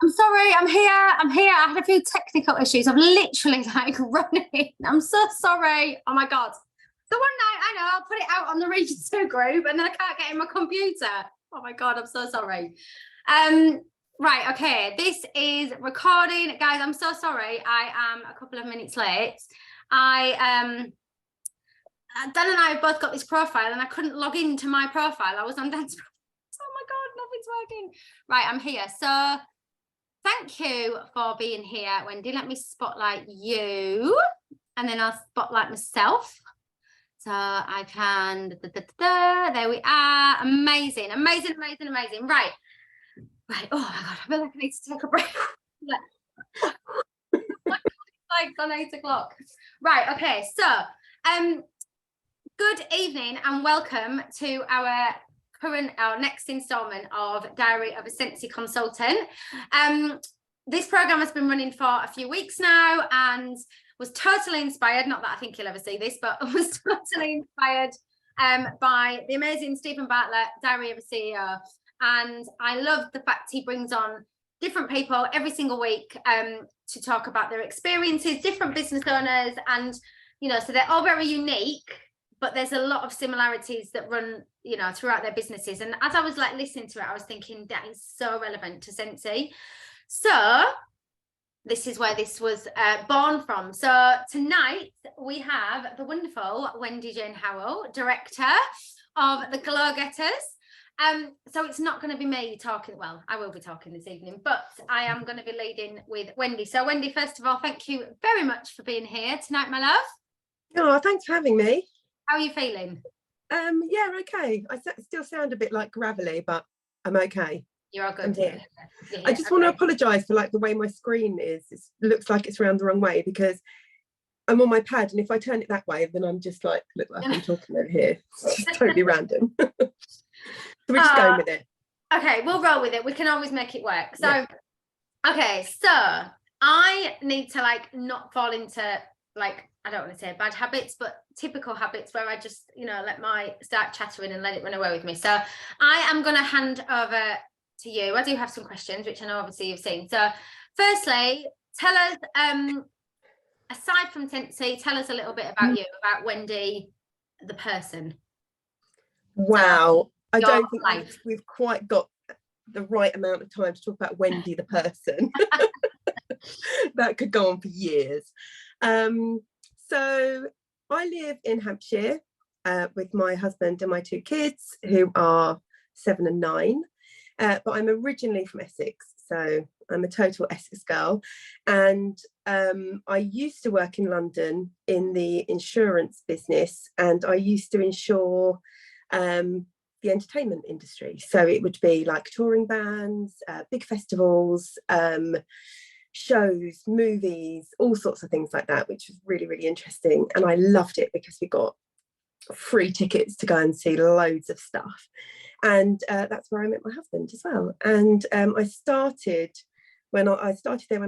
I'm sorry, I'm here. I'm here. I had a few technical issues. I've literally like running. I'm so sorry. Oh my God. The one night, I know, I'll put it out on the Region 2 group and then I can't get in my computer. Oh my God, I'm so sorry. Right, okay. This is recording. Guys, I'm so sorry. I am a couple of minutes late. Dan and I have both got this profile and I couldn't log into my profile. I was on Dan's profile. Oh my God, nothing's working. Right, I'm here. So thank you for being here, Wendy. Let me spotlight you and then I'll spotlight myself. So I can, there we are. Amazing, amazing, amazing, amazing. Right. Oh my God, I feel like I need to take a break. Like on 8 o'clock. Right, okay. So, good evening and welcome to our next installment of Diary of a Scentsy Consultant. This program has been running for a few weeks now and was totally inspired, not that I think you'll ever see this, but was totally inspired by the amazing Stephen Bartlett, Diary of a CEO. And I love the fact he brings on different people every single week to talk about their experiences, different business owners, and, you know, so they're all very unique, but there's a lot of similarities that run, you know, throughout their businesses. And as I was like listening to it, I was thinking that is so relevant to Scentsy. So this is where this was born from. So tonight we have the wonderful Wendy Jane Howell, director of the Glow Getters. So it's not going to be me talking. Well, I will be talking this evening, but I am going to be leading with Wendy. So Wendy, first of all, thank you very much for being here tonight, my love. Oh, thanks for having me. How are you feeling? Yeah, okay. I still sound a bit like gravelly, but I'm okay. You're all good. I'm here. I just want to apologise for like the way my screen is. It looks like it's around the wrong way because I'm on my pad, and if I turn it that way, then I'm just like look like I'm talking over here. It's just totally random. So we're just going with it. Okay, we'll roll with it. We can always make it work. So, yeah. Okay, so I need to like not fall into like, I don't want to say bad habits, but typical habits where I just, you know, start chattering and let it run away with me. So I am going to hand over to you. I do have some questions, which I know obviously you've seen. So firstly, tell us, aside from Scentsy, tell us a little bit about you, about Wendy, the person. Wow. I don't think we've quite got the right amount of time to talk about Wendy, the person. That could go on for years. So I live in Hampshire with my husband and my two kids who are 7 and 9. But I'm originally from Essex, so I'm a total Essex girl. And I used to work in London in the insurance business, and I used to insure the entertainment industry. So it would be like touring bands, big festivals, shows, movies, all sorts of things like that, which was really, really interesting. And I loved it because we got free tickets to go and see loads of stuff. And that's where I met my husband as well. And I started there when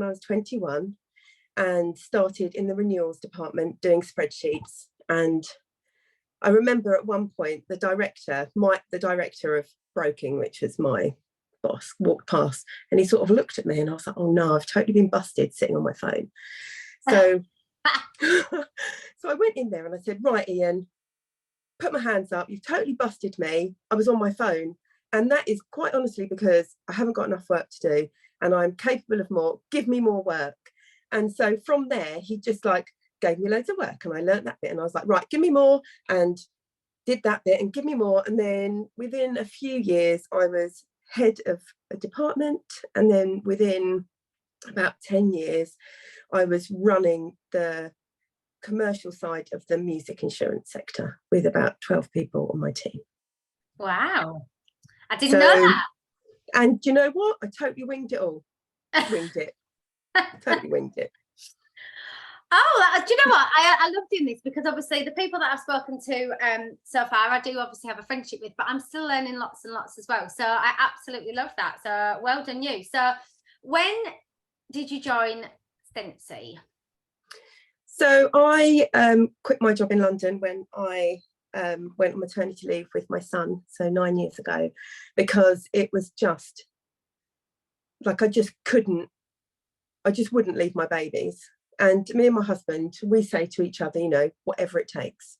I was 21 and started in the renewals department doing spreadsheets. And I remember at one point the director of broking, which was my boss, walked past and he sort of looked at me and I was like, oh no, I've totally been busted sitting on my phone. So so I went in there and I said, right, Ian, put my hands up, you've totally busted me. I was on my phone. And that is quite honestly because I haven't got enough work to do and I'm capable of more, give me more work. And so from there, he just like gave me loads of work and I learned that bit and I was like, right, give me more, and did that bit and give me more. And then within a few years, I was head of a department. And then within about 10 years, I was running the commercial side of the music insurance sector with about 12 people on my team. Wow. I didn't know that. And you know what? I totally winged it all. Winged it. Totally winged it. Oh, do you know what? I love doing this because obviously the people that I've spoken to so far, I do obviously have a friendship with, but I'm still learning lots and lots as well. So I absolutely love that. So well done you. So when did you join Scentsy? So I quit my job in London when I went on maternity leave with my son, so 9 years ago, because it was just like I just wouldn't leave my babies. And me and my husband, we say to each other, you know, whatever it takes,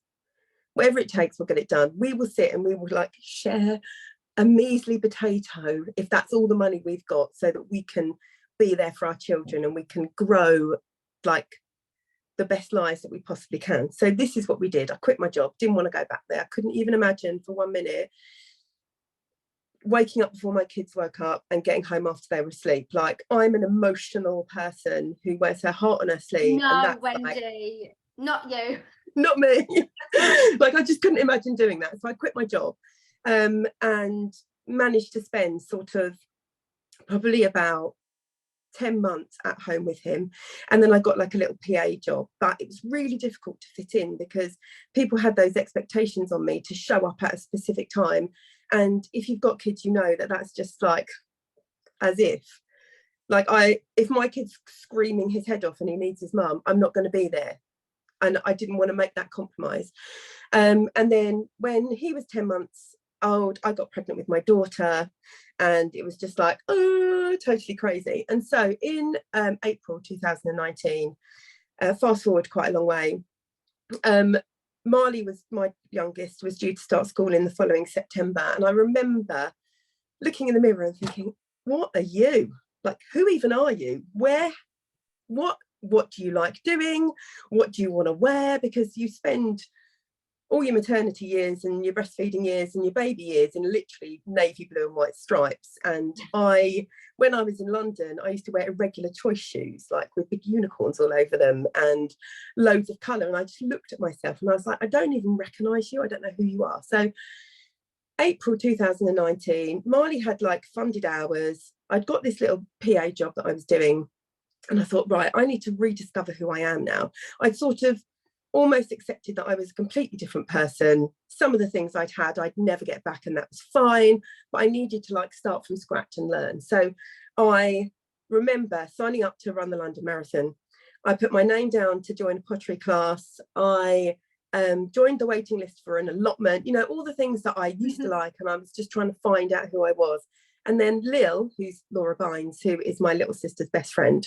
we'll get it done. We will sit and we will like share a measly potato if that's all the money we've got, so that we can be there for our children and we can grow like the best lives that we possibly can. So this is what we did. I quit my job, didn't want to go back there. I couldn't even imagine for 1 minute waking up before my kids woke up and getting home after they were asleep. Like, I'm an emotional person who wears her heart on her sleeve. No, and that's Wendy, like, not you. Not me. Like, I just couldn't imagine doing that. So I quit my job and managed to spend sort of probably about 10 months at home with him. And then I got like a little PA job, but it was really difficult to fit in because people had those expectations on me to show up at a specific time. And if you've got kids, you know that that's just like as if my kid's screaming his head off and he needs his mum, I'm not going to be there. And I didn't want to make that compromise. And then when he was 10 months old, I got pregnant with my daughter, and it was just like, oh, totally crazy. And so in April 2019, fast forward quite a long way, Marley, was my youngest, was due to start school in the following September. And I remember looking in the mirror and thinking, what are you? Like, who even are you? What do you like doing? What do you want to wear? Because you spend all your maternity years and your breastfeeding years and your baby years in literally navy blue and white stripes. And when I was in London, I used to wear irregular choice shoes, like with big unicorns all over them and loads of colour. And I just looked at myself and I was like, I don't even recognise you. I don't know who you are. So April 2019, Marley had like funded hours. I'd got this little PA job that I was doing. And I thought, right, I need to rediscover who I am now. I'd sort of almost accepted that I was a completely different person. Some of the things I'd never get back, and that was fine. But I needed to like start from scratch and learn. So I remember signing up to run the London Marathon. I put my name down to join a pottery class. I joined the waiting list for an allotment, you know, all the things that I used to like. And I was just trying to find out who I was. And then Lil, who's Laura Bynes, who is my little sister's best friend,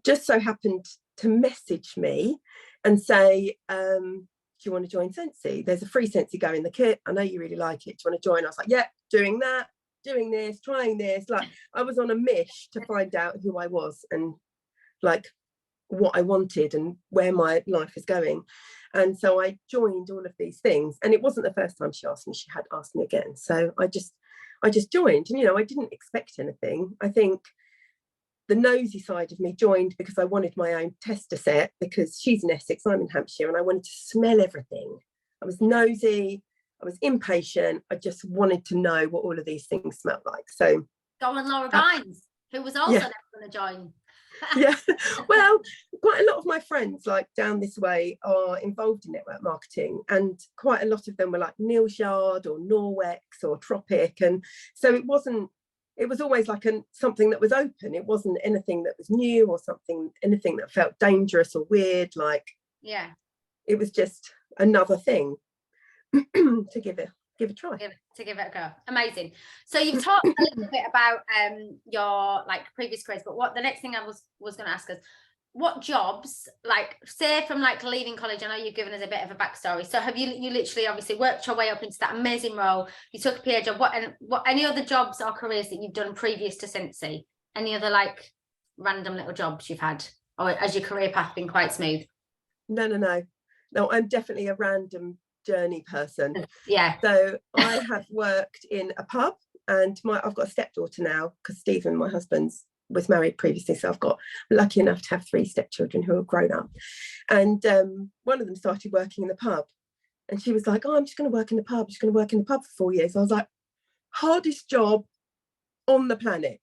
just so happened to message me and say, do you want to join Scentsy? There's a free Scentsy Go in the kit. I know you really like it. Do you want to join? I was like, yeah, doing that, doing this, trying this. Like, I was on a mish to find out who I was and like what I wanted and where my life was going. And so I joined all of these things. And it wasn't the first time she asked me, she had asked me again. So I just joined. And, you know, I didn't expect anything. I think the nosy side of me joined because I wanted my own tester set, because she's in Essex, I'm in Hampshire, and I wanted to smell everything. I was nosy, I was impatient, I just wanted to know what all of these things smelled like. So go on, Laura Bynes, who was also never going to join. Yeah, well, quite a lot of my friends like down this way are involved in network marketing, and quite a lot of them were like Neil's Yard or Norwex or Tropic, and so it was always like something that was open. It wasn't anything that was new or anything that felt dangerous or weird. Like, yeah, it was just another thing to give it a try. To give it a go. Amazing. So you've talked a little bit about your like previous careers, but what the next thing I was going to ask is, what jobs, like say from like leaving college, I know you've given us a bit of a backstory, so have you literally obviously worked your way up into that amazing role, you took a PA job, what any other jobs or careers that you've done previous to Scentsy, any other like random little jobs you've had, or has your career path been quite smooth? No, I'm definitely a random journey person. Yeah. So I have worked in a pub, and I've got a stepdaughter now because Stephen, my husband's, was married previously, so I'm lucky enough to have 3 stepchildren who are grown up. And one of them started working in the pub, and she was like, oh, I'm just going to work in the pub, for 4 years. I was like, hardest job on the planet,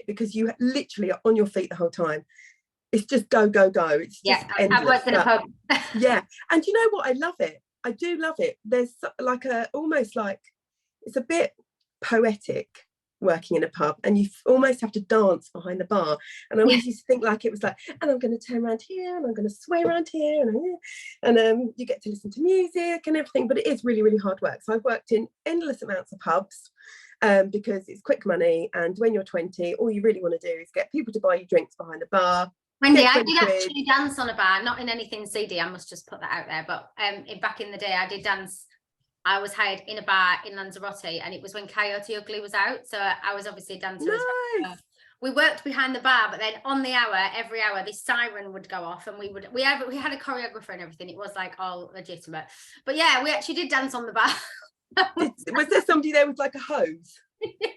because you literally are on your feet the whole time. It's just go. It's just endless. I've worked in a pub. Yeah, and you know what? I love it. I do love it. There's like almost like, it's a bit poetic working in a pub, and you almost have to dance behind the bar. And I always used to think like it was like, and I'm going to turn around here, and I'm going to sway around here, and you get to listen to music and everything. But it is really, really hard work. So I've worked in endless amounts of pubs. because it's quick money, and when you're 20, all you really want to do is get people to buy you drinks behind the bar. Wendy, I did actually dance on a bar, not in anything seedy, I must just put that out there, but back in the day I did dance. I was hired in a bar in Lanzarote, and it was when Coyote Ugly was out, so I was obviously a dancer as well. We worked behind the bar, but then on the hour, every hour, this siren would go off, and we had a choreographer and everything. It was like all legitimate. But yeah, we actually did dance on the bar. Was there somebody there with like a hose?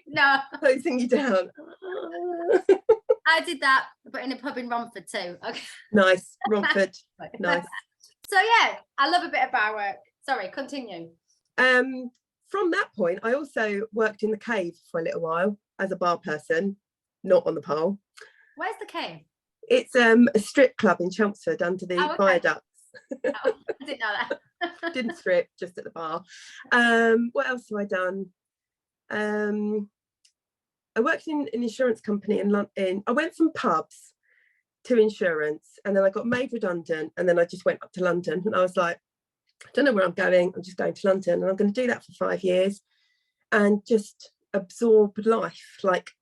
No. Hosing you down. I did that, but in a pub in Romford too. Okay. Nice, Romford. Nice. So yeah, I love a bit of bar work. Sorry, continue. From that point, I also worked in the Cave for a little while as a bar person, not on the pole. Where's the Cave? It's a strip club in Chelmsford under the viaducts. Oh, I didn't know that. Didn't strip, just at the bar. What else have I done? I worked in an insurance company in London. I went from pubs to insurance, and then I got made redundant, and then I just went up to London, and I was like, I don't know where I'm going. I'm just going to London, and I'm going to do that for 5 years and just absorb life, like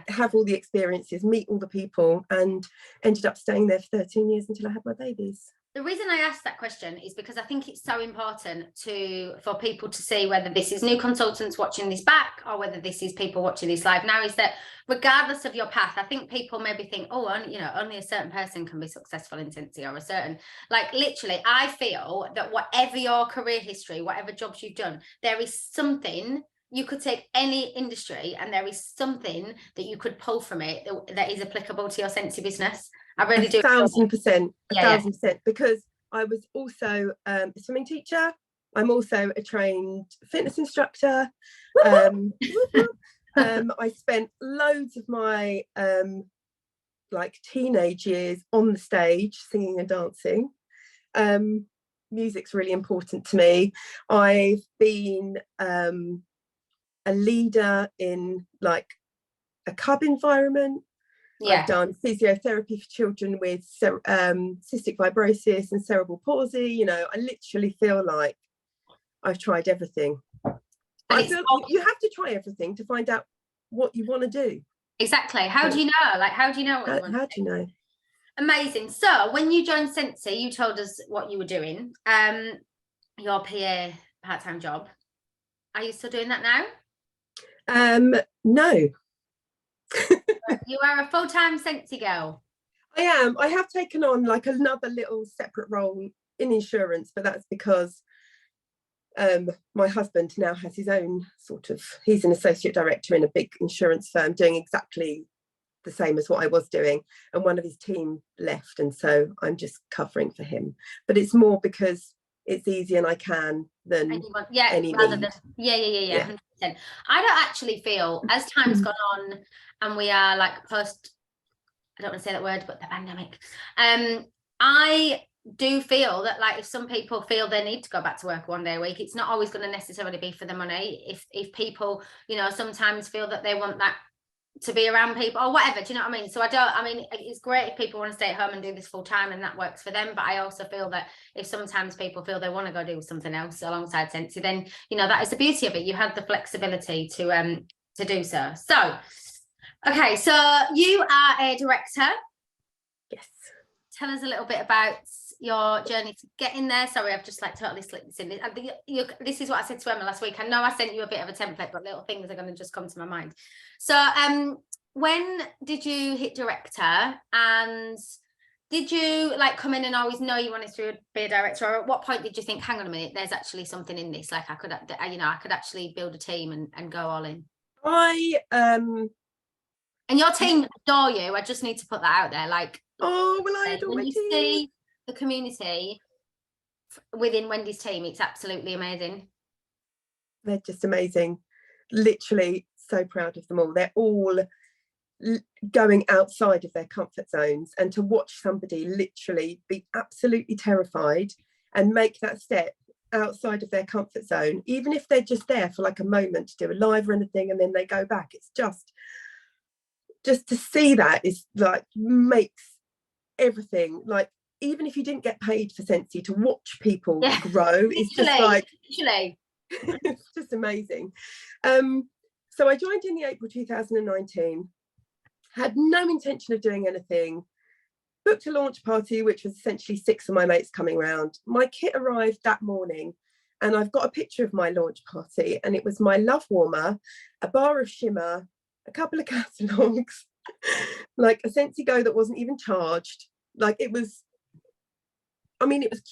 have all the experiences, meet all the people, and ended up staying there for 13 years until I had my babies. The reason I asked that question is because I think it's so important for people to see whether this is new consultants watching this back or whether this is people watching this live now, is that regardless of your path, I think people maybe think, oh, only a certain person can be successful in Scentsy, or a certain, like, literally, I feel that whatever your career history, whatever jobs you've done, there is something. You could take any industry and there is something that you could pull from it that is applicable to your Scentsy business. I really do. 1,000%, 1,000%, because I was also a swimming teacher. I'm also a trained fitness instructor. I spent loads of my like teenage years on the stage singing and dancing. Music's really important to me. I've been a leader in like a cub environment. I've done physiotherapy for children with cystic fibrosis and cerebral palsy. I literally feel like I've tried everything. I feel you have to try everything to find out what you want to do. Exactly. How do you know? Like, how do you know what you want? How do you know? Amazing. So when you joined Scentsy, you told us what you were doing. Your PA part-time job. Are you still doing that now? No. You are a full-time Scentsy girl. I am. I have taken on like another little separate role in insurance, but that's because my husband now has his own he's an associate director in a big insurance firm doing exactly the same as what I was doing, and one of his team left, and so I'm just covering for him. But it's more because it's easy and I can than any need. 100%. I don't actually feel, as time's gone on and we are like post, I don't want to say that word, but the pandemic, I do feel that, like, if some people feel they need to go back to work 1 day a week, it's not always going to necessarily be for the money. If people, sometimes feel that they want that to be around people or whatever, do you know what I mean? So it's great if people want to stay at home and do this full time and that works for them, but I also feel that if sometimes people feel they want to go do something else alongside Scentsy, then that is the beauty of it. You have the flexibility to do so. So okay, so you are a director. Yes. Tell us a little bit about your journey to get in there. Sorry, I've just like totally slipped this in. This is what I said to Emma last week. I know I sent you a bit of a template, but little things are going to just come to my mind. So when did you hit director, and did you like come in and always know you wanted to be a director, or at what point did you think, hang on a minute, there's actually something in this, like I could actually build a team and go all in? And your team adore you. I just need to put that out there. Like, oh, well, I adore when my you team. see the community within Wendy's team, it's absolutely amazing. They're just amazing. Literally so proud of them all. They're all going outside of their comfort zones, and to watch somebody literally be absolutely terrified and make that step outside of their comfort zone, even if they're just there for like a moment to do a live or anything and then they go back, it's just to see that is like makes everything, like, even if you didn't get paid for Scentsy, to watch people grow is just like it's just amazing. So I joined in the April 2019, had no intention of doing anything, booked a launch party, which was essentially 6 of my mates coming around. My kit arrived that morning, and I've got a picture of my launch party, and it was my love warmer, a bar of shimmer, a couple of catalogues, like a Scentsy Go that wasn't even charged. Like it was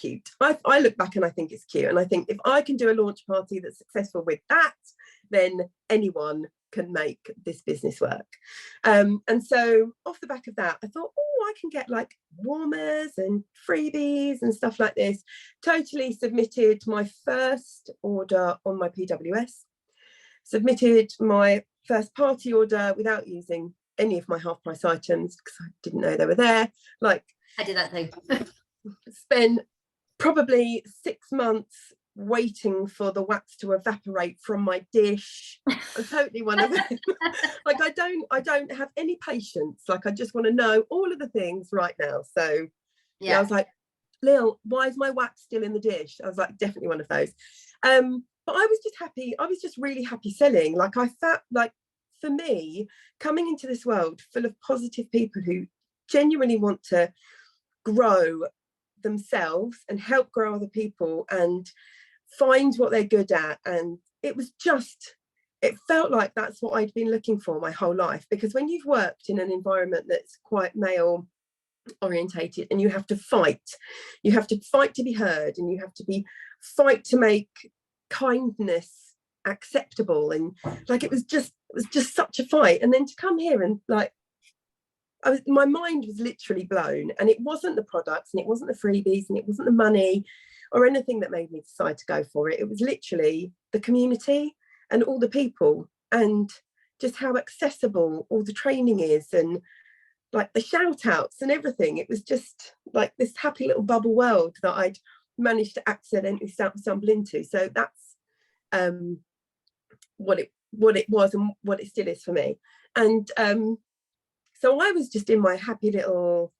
cute. I look back and I think it's cute. And I think if I can do a launch party that's successful with that, then anyone can make this business work. And so off the back of that, I thought, oh, I can get like warmers and freebies and stuff like this. Totally submitted my first order on my PWS, submitted my first party order without using any of my half price items because I didn't know they were there. Like I did that thing. Spent probably 6 months waiting for the wax to evaporate from my dish. I'm totally one of them. Like I don't have any patience. Like I just want to know all of the things right now. So yeah, I was like, Lil, why is my wax still in the dish? I was like, definitely one of those. But I was just happy. I was just really happy selling. Like I felt like, for me, coming into this world full of positive people who genuinely want to grow themselves and help grow other people and find what they're good at, and it felt like that's what I'd been looking for my whole life. Because when you've worked in an environment that's quite male orientated and you have to fight to be heard, and you have to fight to make kindness acceptable, and like it was just such a fight. And then to come here and like my mind was literally blown, and it wasn't the products and it wasn't the freebies and it wasn't the money or anything that made me decide to go for it. It was literally the community and all the people, and just how accessible all the training is, and like the shout outs and everything. It was just like this happy little bubble world that I'd managed to accidentally stumble into. So that's what it was and what it still is for me. And so I was just in my happy little,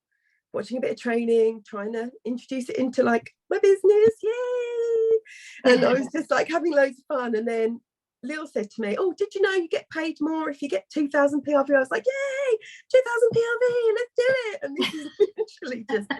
watching a bit of training, trying to introduce it into like my business, yay! And I was just like having loads of fun. And then Lil said to me, oh, did you know you get paid more if you get 2,000 PRV? I was like, yay, 2,000 PRV, let's do it. And this is literally just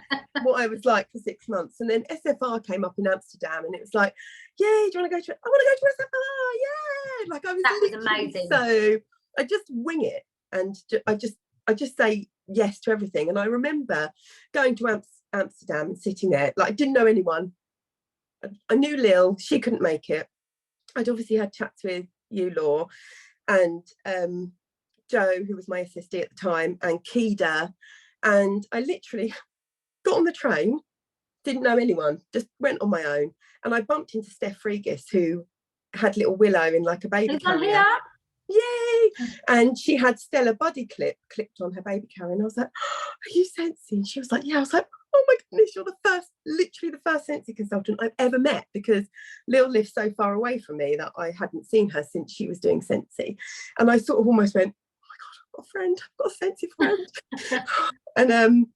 what I was like for 6 months. And then SFR came up in Amsterdam, and it was like, yay, do you want to go to, I want to go to SFR, yay! Like I was, that was amazing. So I just wing it, and I just say yes to everything. And I remember going to Amsterdam and sitting there, like I didn't know anyone. I knew Lil, she couldn't make it. I'd obviously had chats with you, Law, and Joe, who was my assistant at the time, and Kida. And I literally got on the train, didn't know anyone, just went on my own. And I bumped into Steph Regis, who had little Willow in like a baby carrier. Yay! And she had Stella body clipped on her baby carrier, and I was like, oh, are you Scentsy? And she was like, yeah. I was like, oh my goodness, you're literally the first Scentsy consultant I've ever met, because Lil lives so far away from me that I hadn't seen her since she was doing Scentsy. And I sort of almost went, oh my God, I've got a friend, I've got a Scentsy friend. And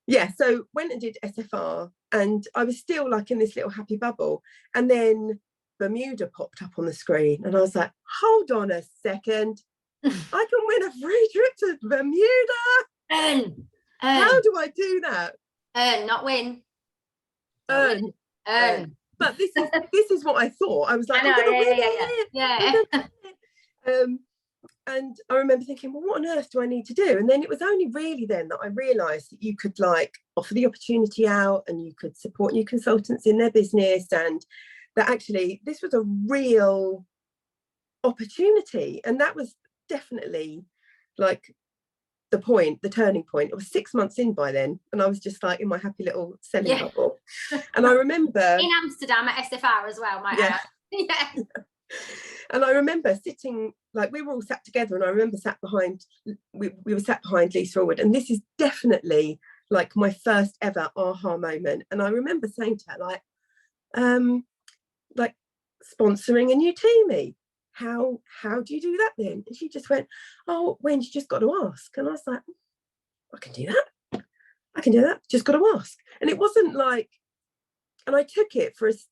yeah, so went and did SFR, and I was still like in this little happy bubble. And then Bermuda popped up on the screen, and I was like, hold on a second, I can win a free trip to Bermuda. How do I do that? Not win. Earn. But this is what I thought. I was like, yeah. And I remember thinking, well, what on earth do I need to do? And then it was only really then that I realised that you could like offer the opportunity out, and you could support new consultants in their business, and that actually this was a real opportunity. And that was definitely like the turning point. It was 6 months in by then, and I was just like in my happy little selling bubble. And I remember in Amsterdam at SFR as well, yeah. And I remember sitting, like we were all sat together, and I remember we were sat behind Lisa Forward, and this is definitely like my first ever aha moment. And I remember saying to her, like sponsoring a new teamie, how do you do that then? And she just went, oh, Wendy, you just got to ask. And I was like, I can do that, just got to ask. And it wasn't like, and I took it for as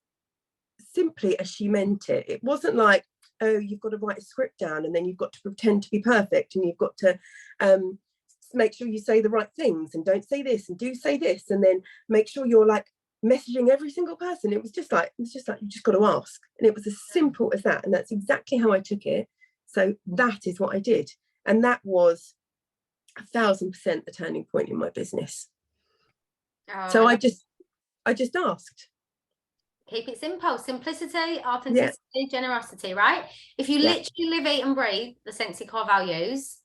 simply as she meant it. It wasn't like, oh, you've got to write a script down, and then you've got to pretend to be perfect, and you've got to make sure you say the right things, and don't say this and do say this, and then make sure you're like messaging every single person. It was just like you just got to ask, and it was as simple as that. And that's exactly how I took it. So that is what I did, and that was 1,000% the turning point in my business. So I just asked. Keep it simple. Simplicity, authenticity, generosity, right? If you literally live, eat and breathe the Scentsy core values,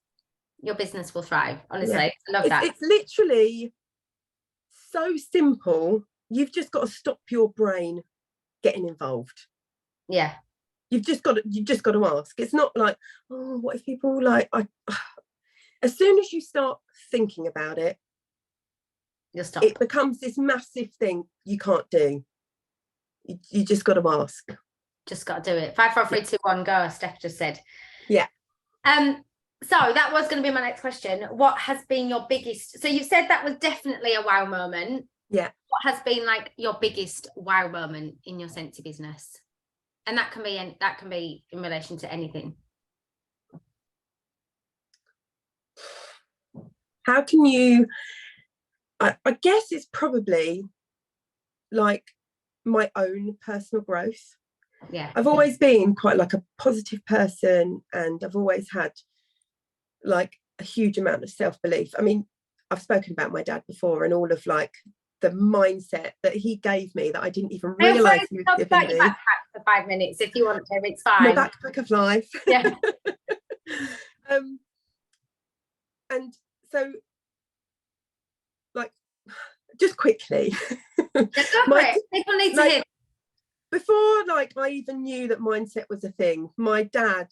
your business will thrive. Honestly, I love that. It's literally so simple. You've just got to stop your brain getting involved. Yeah. You've just got to ask. It's not like, oh, what if people like, as soon as you start thinking about it, you'll stop. It becomes this massive thing you can't do. You just got to ask. Just got to do it. 5, 4, 3, 2, 1, go. Steph just said. Yeah. So that was going to be my next question. What has been your biggest? So you said that was definitely a wow moment. Yeah. What has been like your biggest wow moment in your Scentsy business? And that can be in relation to anything. How can you? I guess it's probably like my own personal growth. Yeah. I've always been quite like a positive person, and I've always had like a huge amount of self-belief. I mean, I've spoken about my dad before, and all of like the mindset that he gave me that I didn't even realise he was giving me. Backpack for 5 minutes if you want to. It's fine. My backpack of life. Yeah. And so, like, just quickly. People need to hear. Before, like, I even knew that mindset was a thing, my dad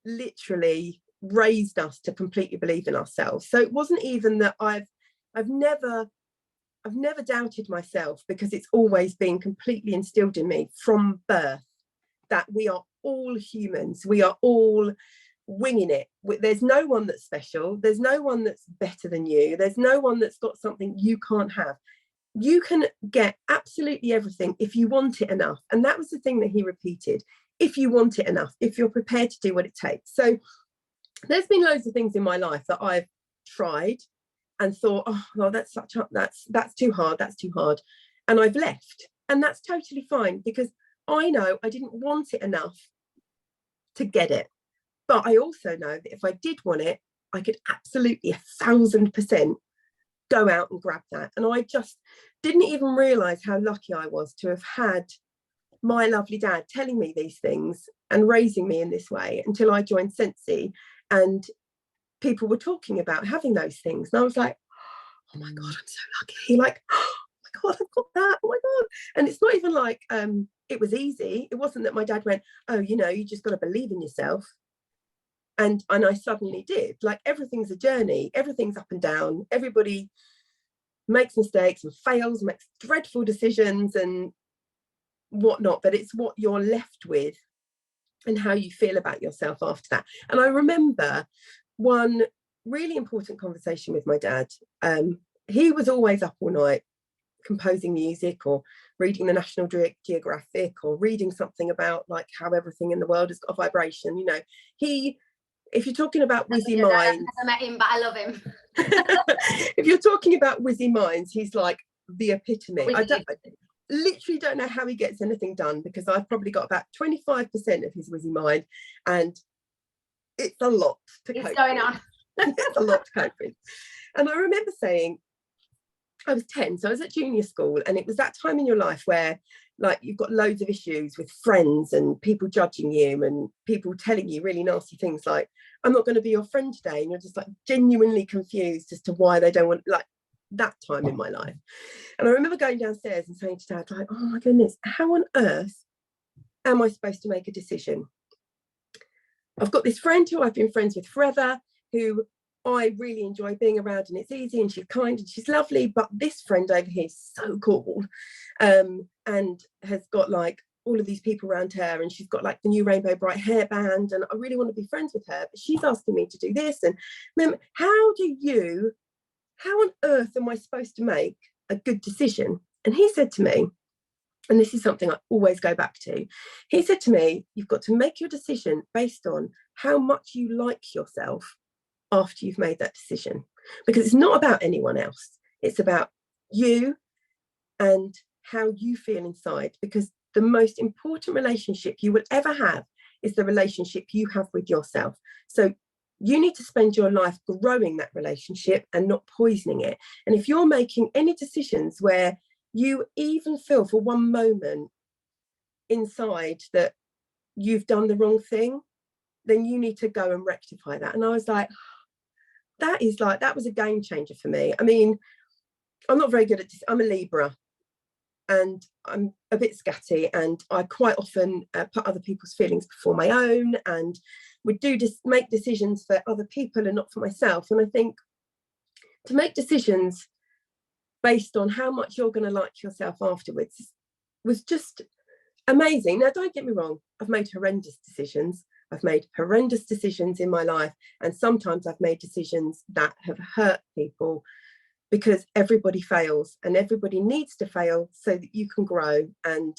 literally raised us to completely believe in ourselves. So it wasn't even that I've never doubted myself, because it's always been completely instilled in me from birth that we are all humans. We are all winging it. There's no one that's special. There's no one that's better than you. There's no one that's got something you can't have. You can get absolutely everything if you want it enough. And that was the thing that he repeated. If you want it enough, if you're prepared to do what it takes. So there's been loads of things in my life that I've tried and thought, oh, well, that's too hard. And I've left. And that's totally fine, because I know I didn't want it enough to get it. But I also know that if I did want it, I could absolutely 1,000% go out and grab that. And I just didn't even realise how lucky I was to have had my lovely dad telling me these things and raising me in this way, until I joined Scentsy and people were talking about having those things. And I was like, oh my God, I'm so lucky. Like, oh my God, I've got that. Oh my God. And it's not even like it was easy. It wasn't that my dad went, oh, you just got to believe in yourself. And I suddenly did. Like, everything's a journey. Everything's up and down. Everybody makes mistakes and fails, makes dreadful decisions and whatnot. But it's what you're left with and how you feel about yourself after that. And I remember one really important conversation with my dad. He was always up all night composing music, or reading the National Geographic, or reading something about like how everything in the world has got a vibration. If you're talking about whizzy minds, I met him, but I love him. If you're talking about whizzy minds, he's like the epitome. I literally don't know how he gets anything done, because I've probably got about 25% of his whizzy mind, and it's a lot to cope with. It's a lot to cope with. And I remember saying, I was 10, so I was at junior school, and it was that time in your life where like you've got loads of issues with friends and people judging you and people telling you really nasty things like, I'm not going to be your friend today, and you're just like genuinely confused as to why they don't want, like, that time in my life. And I remember going downstairs and saying to Dad, like, oh my goodness, how on earth am I supposed to make a decision? I've got this friend who I've been friends with forever, who I really enjoy being around, and it's easy, and she's kind and she's lovely, but this friend over here is so cool, and has got like all of these people around her, and she's got like the new Rainbow Bright hairband, and I really want to be friends with her, but she's asking me to do this. And how on earth am I supposed to make a good decision? And he said to me, and this is something I always go back to. He said to me, you've got to make your decision based on how much you like yourself after you've made that decision, because it's not about anyone else. It's about you and how you feel inside, because the most important relationship you will ever have is the relationship you have with yourself. So you need to spend your life growing that relationship and not poisoning it. And if you're making any decisions where you even feel for one moment inside that you've done the wrong thing, then you need to go and rectify that. And I was like, that was a game changer for me. I mean, I'm not very good at this. I'm a Libra and I'm a bit scatty, and I quite often put other people's feelings before my own, and would make decisions for other people and not for myself. And I think to make decisions based on how much you're going to like yourself afterwards was just amazing. Now, don't get me wrong, I've made horrendous decisions. I've made horrendous decisions in my life, and sometimes I've made decisions that have hurt people, because everybody fails and everybody needs to fail so that you can grow. And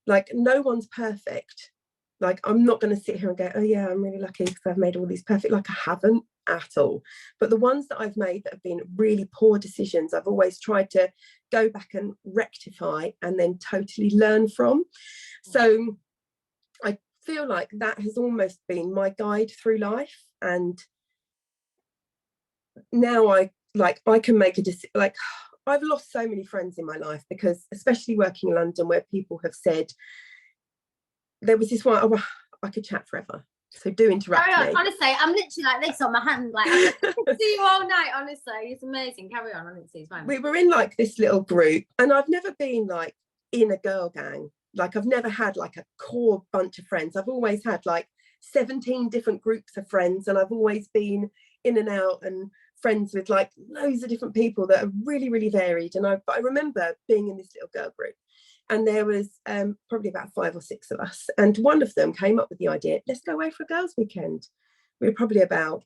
like, no one's perfect. Like, I'm not going to sit here and go, oh yeah, I'm really lucky because I've made all these perfect. Like, I haven't at all. But the ones that I've made that have been really poor decisions, I've always tried to go back and rectify and then totally learn from. So I feel like that has almost been my guide through life. And now I can make a decision. Like, I've lost so many friends in my life, because especially working in London, where people have said, there was this one, oh, I could chat forever, so do interrupt me. Honestly, I'm literally like this on my hand, like I could see you all night. Honestly, it's amazing. Carry on. Honestly, it's fine. We were in like this little group, and I've never been like in a girl gang. Like, I've never had like a core bunch of friends. I've always had like 17 different groups of friends, and I've always been in and out and friends with like loads of different people that are really, really varied. But I remember being in this little girl group, and there was probably about 5 or 6 of us, and one of them came up with the idea, let's go away for a girls' weekend. We were probably about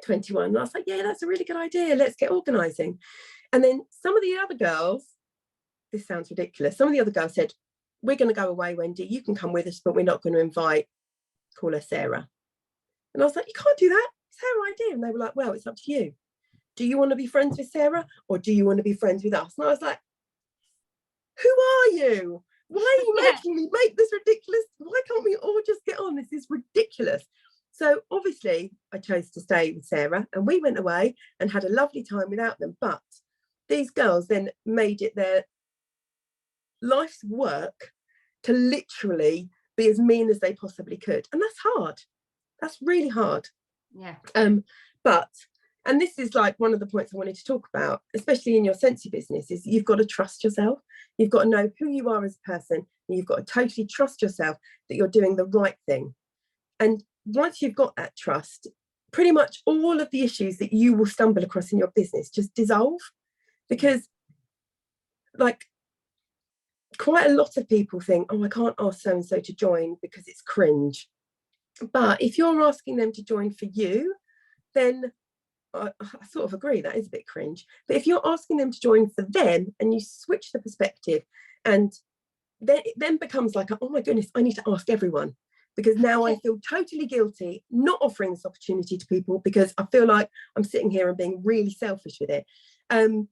21, and I was like, yeah, that's a really good idea, let's get organising. And then some of the other girls, this sounds ridiculous, some of the other girls said, we're going to go away, Wendy, you can come with us, but we're not going to invite, call her Sarah. And I was like, you can't do that, it's her idea. And they were like, well, it's up to you. Do you want to be friends with Sarah, or do you want to be friends with us? And I was like, who are you? Why are you making me make this ridiculous? Why can't we all just get on? This is ridiculous. So obviously I chose to stay with Sarah, and we went away and had a lovely time without them. But these girls then made it their life's work to literally be as mean as they possibly could. And that's hard. That's really hard. Yeah. And this is like one of the points I wanted to talk about, especially in your Scentsy business, is you've got to trust yourself. You've got to know who you are as a person, and you've got to totally trust yourself that you're doing the right thing. And once you've got that trust, pretty much all of the issues that you will stumble across in your business just dissolve. Because like, quite a lot of people think, oh, I can't ask so-and-so to join because it's cringe. But if you're asking them to join for you, then I sort of agree, that is a bit cringe. But if you're asking them to join for them, and you switch the perspective, and then it then becomes like, oh my goodness, I need to ask everyone, because now I feel totally guilty not offering this opportunity to people, because I feel like I'm sitting here and being really selfish with it. And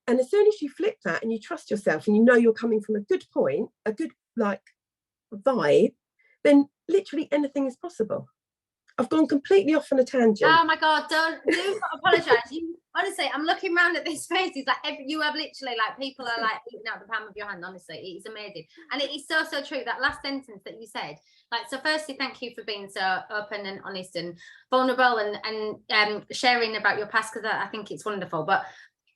as soon as you flip that and you trust yourself, and you know you're coming from a good point, a good like vibe, then literally anything is possible. I've gone completely off on a tangent. Oh my God, do not apologise. Honestly, I'm looking around at these faces, like you have literally, like, people are like eating out the palm of your hand. Honestly, it's amazing. And it is so true, that last sentence that you said. Like, so firstly, thank you for being so open and honest and vulnerable, and sharing about your past, because I think it's wonderful. But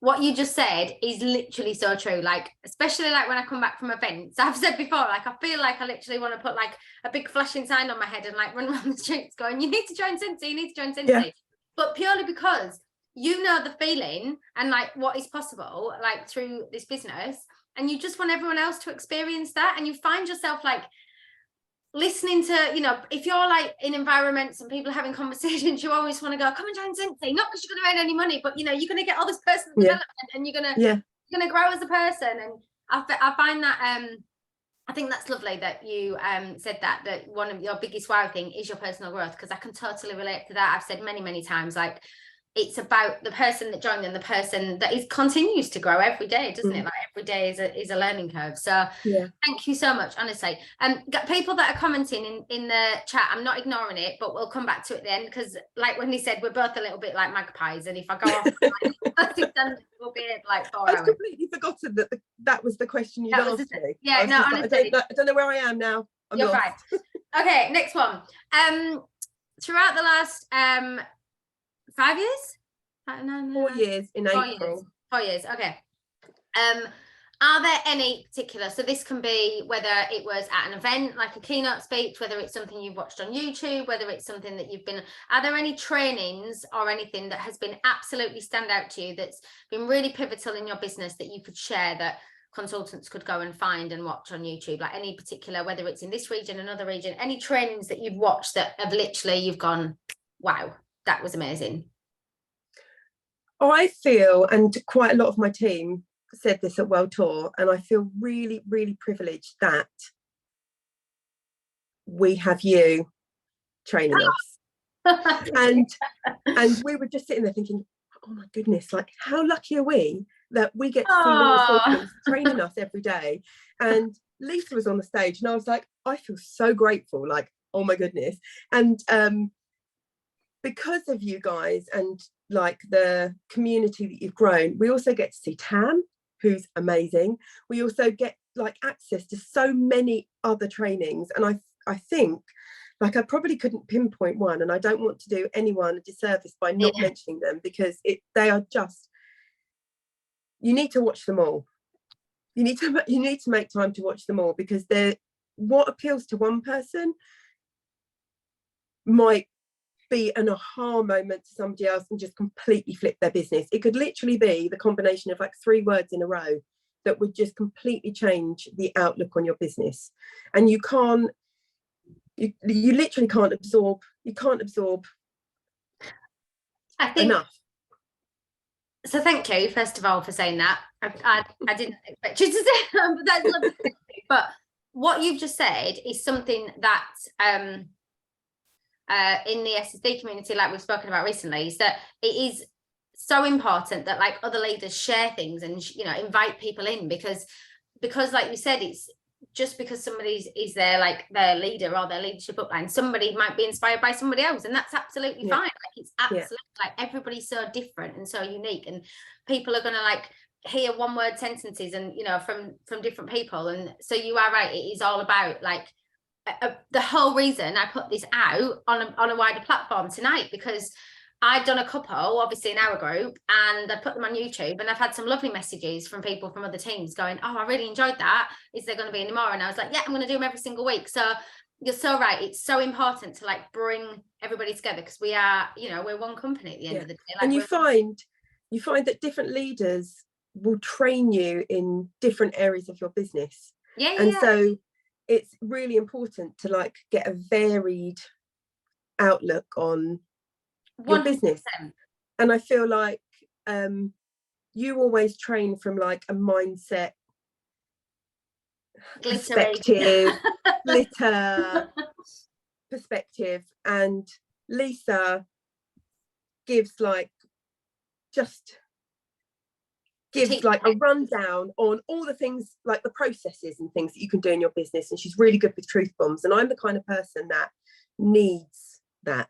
what you just said is literally so true. Like, especially like when I come back from events, I've said before, like, I feel like I literally want to put like a big flashing sign on my head and like run around the streets going, you need to join Scentsy, you need to join Scentsy. Yeah. But purely because you know the feeling and like what is possible, like through this business, and you just want everyone else to experience that. And you find yourself like listening to, you know, if you're like in environments and people are having conversations, you always want to go, come and join Scentsy, not because you're going to earn any money, but you know, you're going to get all this personal development, and you're going to grow as a person. And I find that I think that's lovely that you said that one of your biggest wow thing is your personal growth, because I can totally relate to that. I've said many times, like, it's about the person that joined and the person that continues to grow every day, doesn't it? Like, every day is a learning curve. So yeah, thank you so much, honestly. Got people that are commenting in the chat. I'm not ignoring it, but we'll come back to it then, because like Wendy said, we're both a little bit like magpies, and if I go off, then we'll be like 4 hours. I've completely forgotten that was the question you'd asked me. Yeah, no, honestly, I don't know where I am now. You're right. Okay, next one. Throughout the last 5 years? 4 years in April. 4 years, okay. Are there any particular, so this can be whether it was at an event, like a keynote speech, whether it's something you've watched on YouTube, whether it's something that you've been, are there any trainings or anything that has been absolutely stand out to you that's been really pivotal in your business that you could share, that consultants could go and find and watch on YouTube? Like, any particular, whether it's in this region, another region, any trainings that you've watched that have literally, you've gone, wow, that was amazing? I feel, and quite a lot of my team said this at World Tour, and I feel really, really privileged that we have you training us. and we were just sitting there thinking, oh my goodness, like, how lucky are we that we get to see Laura Sawkins training us every day. And Lisa was on the stage, and I was like, I feel so grateful, like, oh my goodness. And because of you guys and like the community that you've grown, we also get to see Tam, who's amazing. We also get like access to so many other trainings, and I think, like, I probably couldn't pinpoint one, and I don't want to do anyone a disservice by not mentioning them, because they are just, you need to watch them all. You need to make time to watch them all, because what appeals to one person might be an aha moment to somebody else and just completely flip their business. It could literally be the combination of like 3 words in a row that would just completely change the outlook on your business. And you literally can't absorb I think enough. So thank you, first of all, for saying that. I didn't expect you to say that, but that's lovely. But what you've just said is something that in the SSD community, like we've spoken about recently, is that it is so important that like other leaders share things and, you know, invite people in, because like you said, it's just because somebody is their leader or their leadership upline, somebody might be inspired by somebody else, and that's absolutely fine. Like, it's absolutely like, everybody's so different and so unique, and people are going to like hear one word sentences and, you know, from different people. And so you are right, it is all about like the whole reason I put this out on a wider platform tonight, because I've done a couple, obviously, in our group, and I put them on YouTube, and I've had some lovely messages from people from other teams going, oh, I really enjoyed that. Is there going to be any more? And I was like, yeah, I'm going to do them every single week. So you're so right. It's so important to like bring everybody together, because we are, you know, we're one company at the end of the day. Like, and you find that different leaders will train you in different areas of your business. So it's really important to like get a varied outlook on your 100%. Business. And I feel like you always train from like a mindset perspective, glitter perspective, and Lisa gives like a rundown on all the things, like the processes and things that you can do in your business, and she's really good with truth bombs, and I'm the kind of person that needs that.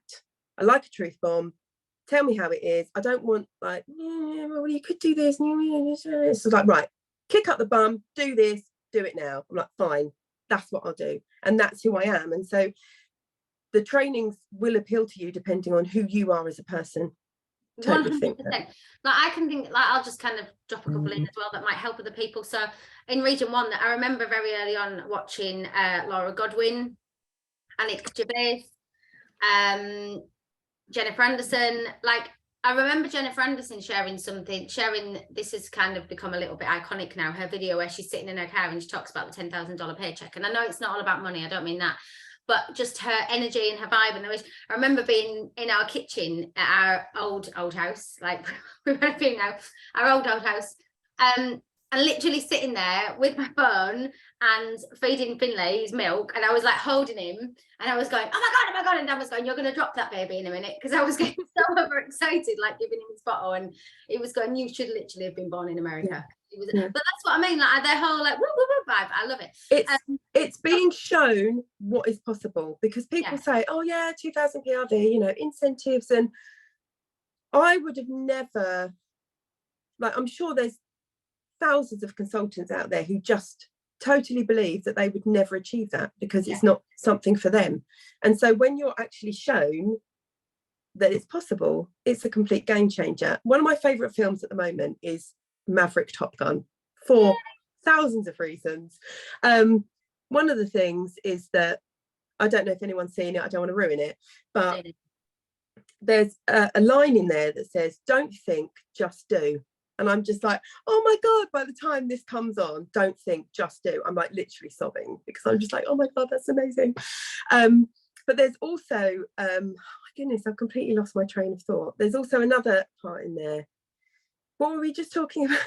I like a truth bomb. Tell me how it is. I don't want like, well, you could do this. It's like, right, kick up the bum, do this, do it now. I'm like, fine, that's what I'll do. And that's who I am. And so the trainings will appeal to you depending on who you are as a person. Totally 100%. Think that. Like, I can think, like, I'll just kind of drop a couple in as well that might help other people. So in region 1, that I remember very early on watching Laura Godwin, Alex Gervais, Jennifer Anderson. Like, I remember Jennifer Anderson sharing this has kind of become a little bit iconic now, her video where she's sitting in her car and she talks about the $10,000 paycheck. And I know it's not all about money, I don't mean that, but just her energy and her vibe. And I remember being in our kitchen at our old house, like we're been now, our old house, and literally sitting there with my phone and feeding Finlay his milk, and I was like holding him and I was going, oh my god, and Dan was going, you're going to drop that baby in a minute, because I was getting so overexcited, like giving him his bottle, and he was going, you should literally have been born in America. It was, but that's what I mean, like their whole like woo, woo, woo vibe. I love it. It's being shown what is possible, because people say, oh yeah, 2000 PRV, you know, incentives, and I would have never, like, I'm sure there's thousands of consultants out there who just totally believe that they would never achieve that because it's not something for them. And so when you're actually shown that it's possible, it's a complete game changer. One of my favorite films at the moment is Maverick Top Gun, for thousands of reasons. One of the things is that, I don't know if anyone's seen it, I don't want to ruin it, but there's a line in there that says, don't think, just do. And I'm just like, oh my God, by the time this comes on, don't think, just do. I'm like literally sobbing, because I'm just like, oh my God, that's amazing. But there's also, oh my goodness, I've completely lost my train of thought. There's also another part in there. What were we just talking about?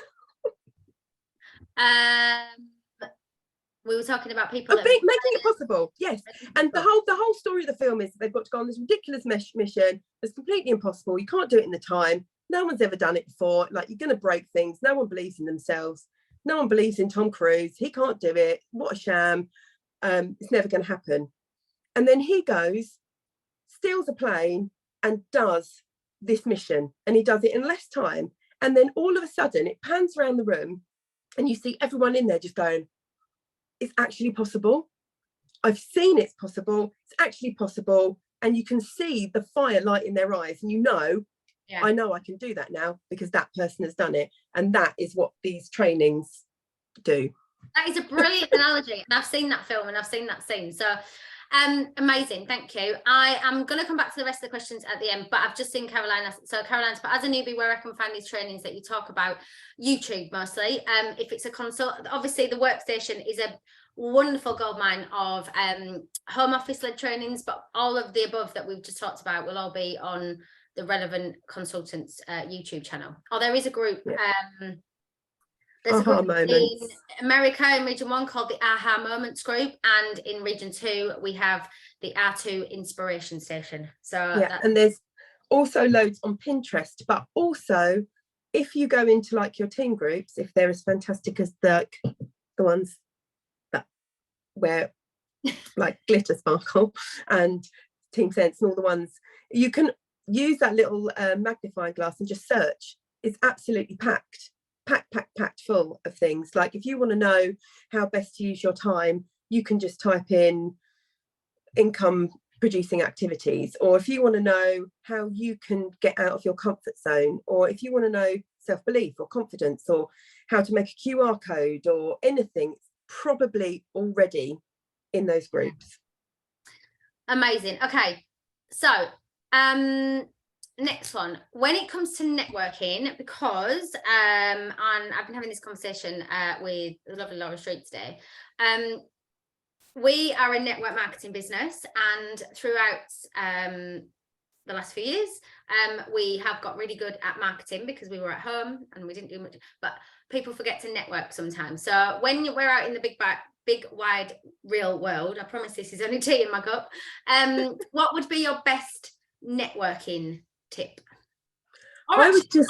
We were talking about people making it possible, yes. And the whole story of the film is they've got to go on this ridiculous mission that's completely impossible. You can't do it in the time. No one's ever done it before. Like, you're going to break things. No one believes in themselves. No one believes in Tom Cruise. He can't do it. What a sham. It's never going to happen. And then he goes, steals a plane and does this mission. And he does it in less time. And then all of a sudden it pans around the room and you see everyone in there just going, it's actually possible. I've seen it's possible. It's actually possible. And you can see the fire light in their eyes, and you know, I know I can do that now because that person has done it. And that is what these trainings do. That is a brilliant analogy. And I've seen that film and I've seen that scene. So amazing. Thank you. I am going to come back to the rest of the questions at the end, but I've just seen Caroline. So Caroline's, but as a newbie, where I can find these trainings that you talk about? YouTube mostly. If it's a consult, obviously the workstation is a wonderful goldmine of home office led trainings, but all of the above that we've just talked about will all be on the relevant consultants YouTube channel. Oh, there is a group. There's a group in America in region 1 called the Aha Moments group, and in region 2 we have the R2 Inspiration Station. So and there's also loads on Pinterest, but also if you go into like your team groups, if they're as fantastic as the ones that wear like glitter sparkle and Team Sense and all the ones, you can use that little magnifying glass and just search. It's absolutely packed full of things. Like, if you want to know how best to use your time, you can just type in income producing activities, or if you want to know how you can get out of your comfort zone, or if you want to know self-belief or confidence, or how to make a QR code or anything, it's probably already in those groups. Amazing. Okay, so next one, when it comes to networking, because and I've been having this conversation with the lovely Laura Street today. We are a network marketing business, and throughout the last few years, we have got really good at marketing because we were at home and we didn't do much, but people forget to network sometimes. So when we're out in the big wide real world, I promise this is only tea in my cup, what would be your best networking tip? Or I would just,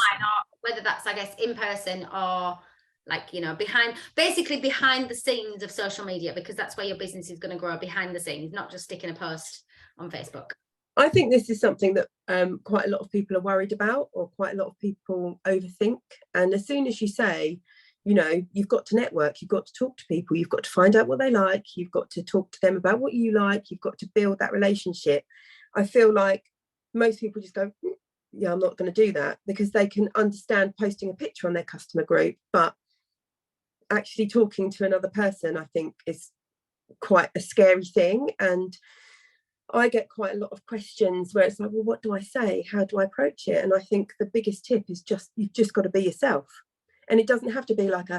whether that's, I guess, in person or like, you know, behind the scenes of social media, because that's where your business is going to grow, behind the scenes, not just sticking a post on Facebook. I think this is something that quite a lot of people are worried about, or quite a lot of people overthink. And as soon as you say, you know, you've got to network, you've got to talk to people, you've got to find out what they like, you've got to talk to them about what you like, you've got to build that relationship. I feel like most people just go, yeah, I'm not going to do that, because they can understand posting a picture on their customer group, but actually talking to another person, I think, is quite a scary thing. And I get quite a lot of questions where it's like, well, what do I say? How do I approach it? And I think the biggest tip is you've just got to be yourself. And it doesn't have to be like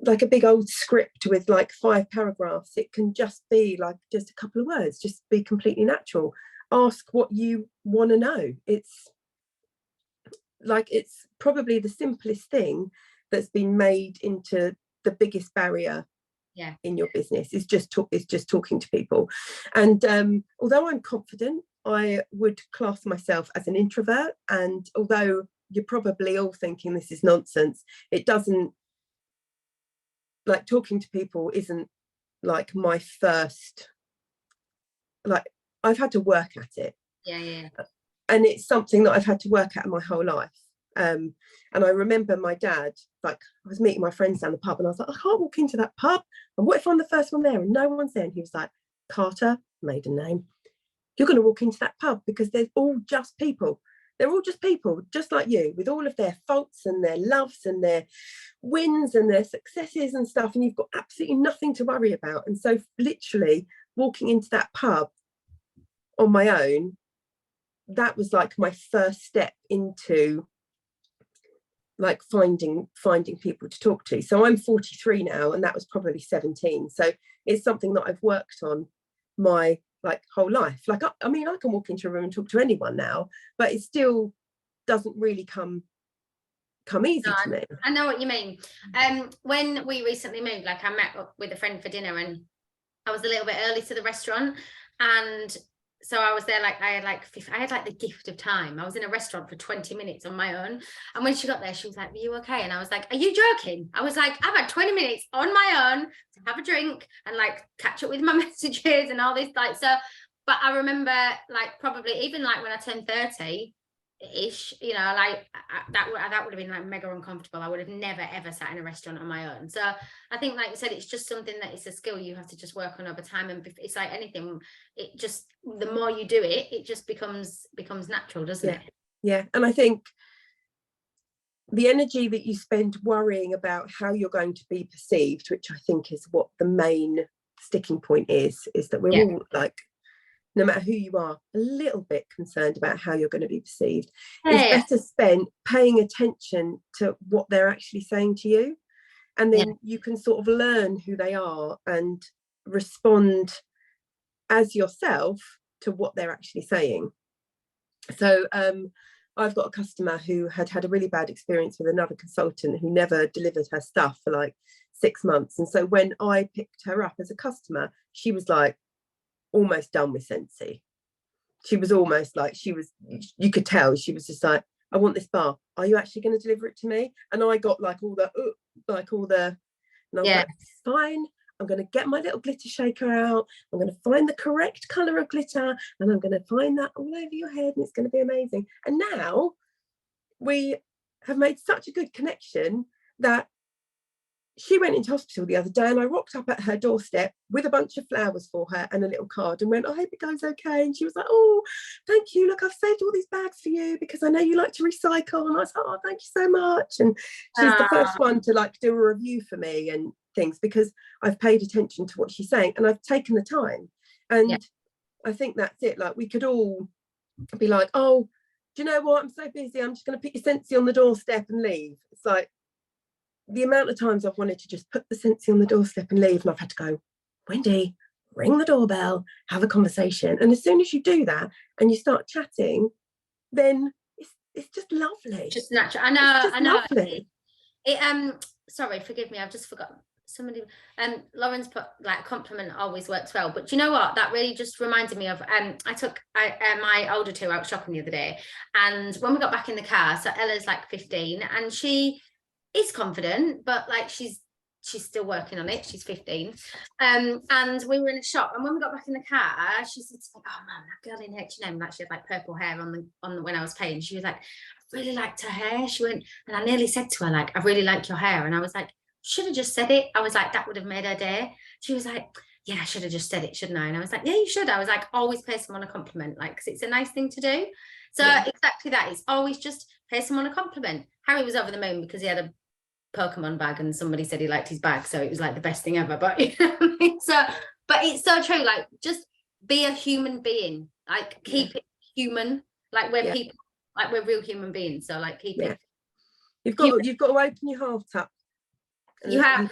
like a big old script with like 5 paragraphs. It can just be like just a couple of words, just be completely natural. Ask what you want to know. It's probably the simplest thing, that's been made into the biggest barrier in your business, is just talking to people. And although I'm confident, I would class myself as an introvert, and although you're probably all thinking this is nonsense, it doesn't, like, talking to people isn't like my first, like, I've had to work at it. And it's something that I've had to work at my whole life. And I remember my dad, like, I was meeting my friends down the pub and I was like, I can't walk into that pub, and what if I'm the first one there and no one's there? And he was like, Carter, maiden name, you're going to walk into that pub because they're all just people. They're all just people, just like you, with all of their faults and their loves and their wins and their successes and stuff, and you've got absolutely nothing to worry about. And so literally walking into that pub on my own, that was like my first step into like finding people to talk to. So I'm 43 now, and that was probably 17. So it's something that I've worked on my like whole life. Like, I mean, I can walk into a room and talk to anyone now, but it still doesn't really come easy to me. I know what you mean. When we recently moved, like, I met up with a friend for dinner, and I was a little bit early to the restaurant, and so I was there, like, I had like the gift of time. I was in a restaurant for 20 minutes on my own, and when she got there, she was like, are you okay? And I was like, are you joking? I was like, I've had 20 minutes on my own to have a drink and like catch up with my messages and all this, like, so. But I remember, like, probably even like when I turned 30 ish, you know, like that would have been like mega uncomfortable. I would have never ever sat in a restaurant on my own. So I think, like you said, it's just something that it's a skill you have to just work on over time. And it's like anything, it just, the more you do it, it just becomes natural, doesn't it? Yeah. And I think the energy that you spend worrying about how you're going to be perceived, which I think is what the main sticking point is that we're all, like, no matter who you are, a little bit concerned about how you're going to be perceived. It's better spent paying attention to what they're actually saying to you, and then you can sort of learn who they are and respond as yourself to what they're actually saying. So I've got a customer who had a really bad experience with another consultant who never delivered her stuff for like 6 months. And so when I picked her up as a customer, she was like almost done with Scentsy. She was almost like, you could tell she was just like, I want this bar. Are you actually going to deliver it to me? And I got like all the, and I was like, fine. I'm going to get my little glitter shaker out. I'm going to find the correct colour of glitter, and I'm going to find that all over your head, and it's going to be amazing. And now we have made such a good connection that she went into hospital the other day, and I rocked up at her doorstep with a bunch of flowers for her and a little card and went, I hope it goes okay. And she was like, oh, thank you. Look, I've saved all these bags for you because I know you like to recycle. And I was like, oh, thank you so much. And she's the first one to like do a review for me and things, because I've paid attention to what she's saying and I've taken the time. And I think that's it. Like, we could all be like, oh, do you know what? I'm so busy. I'm just going to put your Scentsy on the doorstep and leave. It's like, the amount of times I've wanted to just put the Scentsy on the doorstep and leave, and I've had to go, Wendy, ring the doorbell, have a conversation. And as soon as you do that and you start chatting, then it's just lovely. Just natural. I know. Lovely. Sorry, forgive me, I've just forgotten. Somebody, Lauren's put like, a compliment always works well. But do you know what? That really just reminded me of, I took my older two out shopping the other day, and when we got back in the car, so Ella's like 15, and she is confident, but like she's still working on it. She's 15. And we were in a shop, and when we got back in the car, she said to me, oh man, that girl in H&M, like, she had like purple hair on the when I was paying. She was like, I really liked her hair. She went, and I nearly said to her, like, I really like your hair. And I was like, should have just said it. I was like, that would have made her day. She was like, yeah, I should have just said it, shouldn't I? And I was like, yeah, you should. I was like, always pay someone a compliment, like, because it's a nice thing to do. So exactly that. It's always just pay someone a compliment. Harry was over the moon because he had a Pokemon bag and somebody said he liked his bag, so it was like the best thing ever. But you know what I mean? But it's so true. Like, just be a human being. Like, keep it human. Like, we're people. Like, we're real human beings. So like, keep it. You've got to open your heart up. You have,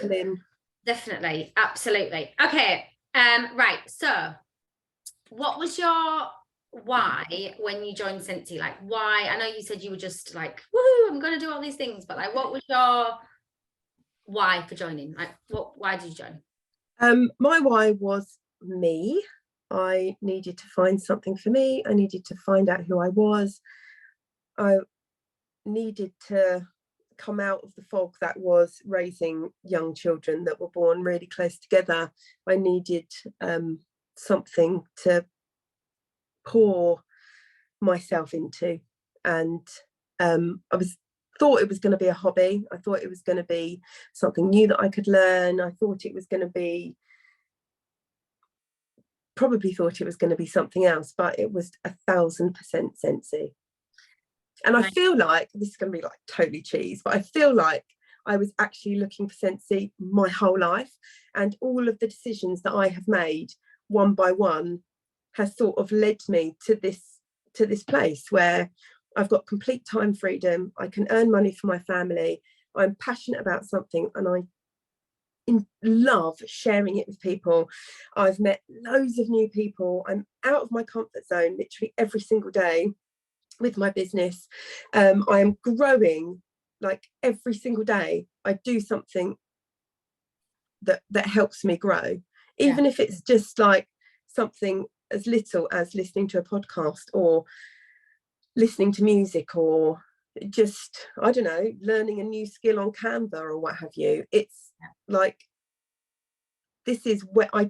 definitely, absolutely. Okay. Right. So, what was your why when you joined Scentsy? Like, why? I know you said you were just like, woohoo, I'm going to do all these things, but like, what was your why for joining? Like, why did you join? My why was me. I needed to find something for me. I needed to find out who I was. I needed to come out of the fog that was raising young children that were born really close together. I needed something to pour myself into, and thought it was going to be a hobby. I thought it was going to be something new that I could learn. I thought it was going to be something else, but it was 1,000% Scentsy. And I feel like this is going to be like totally cheese, but I feel like I was actually looking for Scentsy my whole life, and all of the decisions that I have made one by one has sort of led me to this place where I've got complete time freedom. I can earn money for my family. I'm passionate about something, and I love sharing it with people. I've met loads of new people. I'm out of my comfort zone literally every single day with my business. I am growing like every single day. I do something that helps me grow, even if it's just like something as little as listening to a podcast or listening to music, or just, I don't know, learning a new skill on Canva or what have you. It's like, this is where I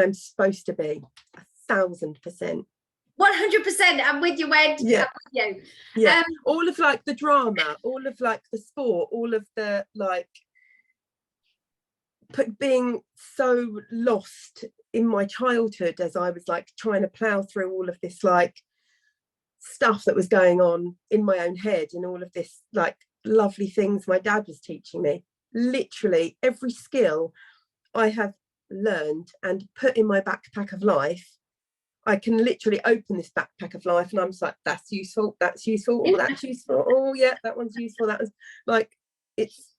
am supposed to be, 1,000%. 100%. I'm with you, Wendy. Yeah. I'm with you. Yeah. All of like the drama, all of like the sport, all of the like being so lost in my childhood as I was like trying to plow through all of this like stuff that was going on in my own head, and all of this like lovely things my dad was teaching me. Literally every skill I have learned and put in my backpack of life, I can literally open this backpack of life and I'm just like, that's useful, that's useful, oh, that's useful, oh yeah, that one's useful, that was like, it's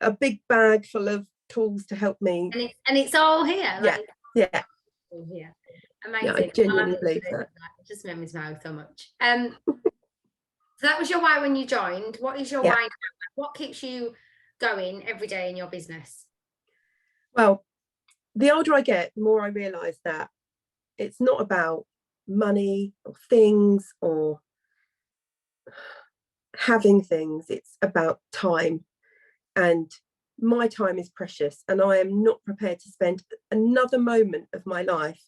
a big bag full of tools to help me. And it's all here. Like, yeah. All here. Amazing. Yeah, I genuinely believe that. It just made me smile so much. So that was your why when you joined. What is your why now? What keeps you going every day in your business? Well, the older I get, the more I realise that it's not about money or things or having things. It's about time, and my time is precious, and I am not prepared to spend another moment of my life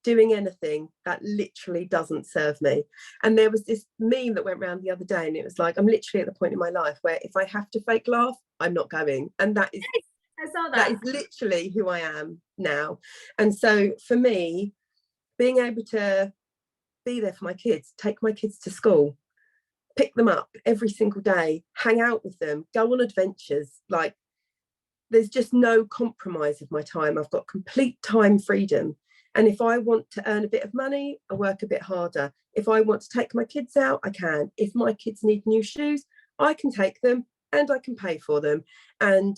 doing anything that literally doesn't serve me. And there was this meme that went around the other day, and it was like, I'm literally at the point in my life where if I have to fake laugh, I'm not going. And that is that is literally who I am now. And so for me, being able to be there for my kids, take my kids to school, pick them up every single day, hang out with them, go on adventures, like there's just no compromise of my time. I've got complete time freedom. And if I want to earn a bit of money, I work a bit harder. If I want to take my kids out, I can. If my kids need new shoes, I can take them and I can pay for them. And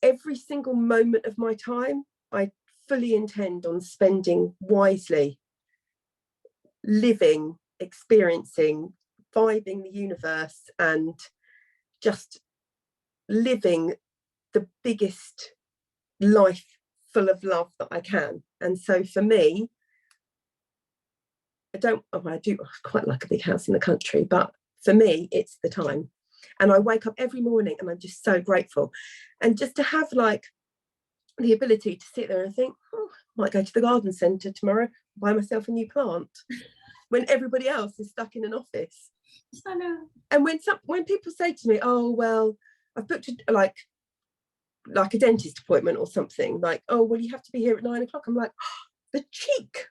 every single moment of my time, I fully intend on spending wisely, living, experiencing, vibing the universe, and just living the biggest life full of love that I can. And so for me, I do quite like a big house in the country, but for me, it's the time. And I wake up every morning and I'm just so grateful. And just to have like the ability to sit there and think, oh, I might go to the garden centre tomorrow, buy myself a new plant, when everybody else is stuck in an office. I know. And when people say to me, oh, well, I've booked like a dentist appointment or something, like, oh, well, you have to be here at 9 o'clock. I'm like, oh, the cheek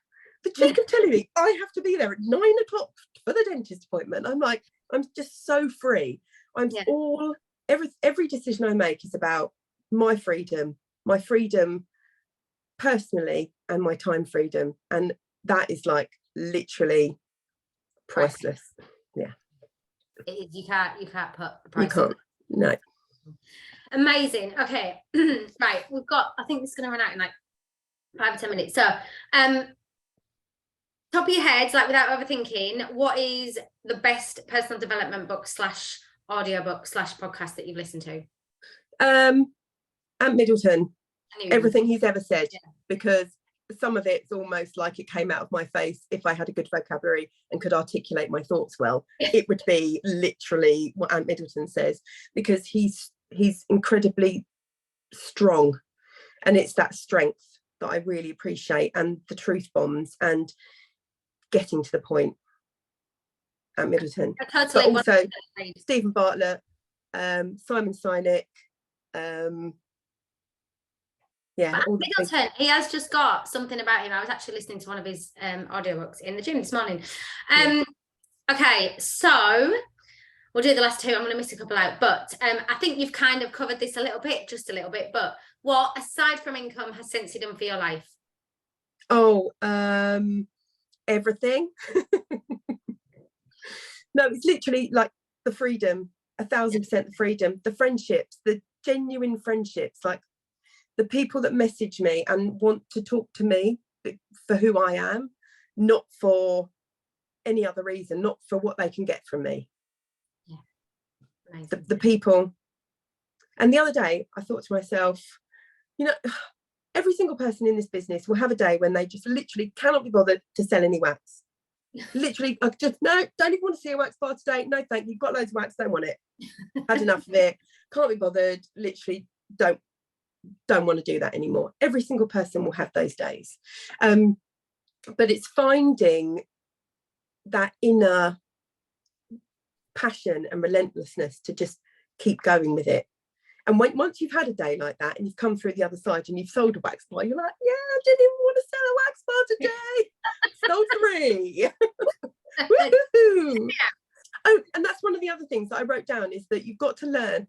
of telling me I have to be there at 9 o'clock for the dentist appointment. I'm like, I'm just so free. Every decision I make is about my freedom personally, and my time freedom. And that is like literally priceless. Yeah. It is. You can't put a price. You can't. No. Amazing. Okay. Right. I think this is going to run out in like 5 or 10 minutes. So, top of your head, like without overthinking, what is the best personal development book / audiobook / podcast that you've listened to? Ant Middleton, everything he's ever said, yeah. because some of it's almost like it came out of my face. If I had a good vocabulary and could articulate my thoughts well, it would be literally what Ant Middleton says, because he's incredibly strong, and it's that strength that I really appreciate, and the truth bombs and getting to the point. Ant Middleton, but also Stephen Bartlett, Simon Sinek, yeah. Middleton, he has just got something about him. I was actually listening to one of his audiobooks in the gym this morning. Okay, so we'll do the last two. I'm going to miss a couple out, but I think you've kind of covered this a little bit, just a little bit. But what, aside from income, has Scentsy done for your life? Oh, everything. No, it's literally like the freedom, 1000% the freedom, the friendships, the genuine friendships, like the people that message me and want to talk to me for who I am, not for any other reason, not for what they can get from me. Yeah. The people. And the other day I thought to myself, you know, every single person in this business will have a day when they just literally cannot be bothered to sell any wax. Literally, I just, no, don't even want to see a wax bar today. No, thank you. Got loads of wax, don't want it. Had enough of it. Can't be bothered. Literally, don't want to do that anymore. Every single person will have those days. But it's finding that inner passion and relentlessness to just keep going with it. And once you've had a day like that and you've come through the other side and you've sold a wax bar, you're like, yeah, I didn't even want to sell a wax bar today. Sold 3. Woohoo! Oh, and that's one of the other things that I wrote down, is that you've got to learn.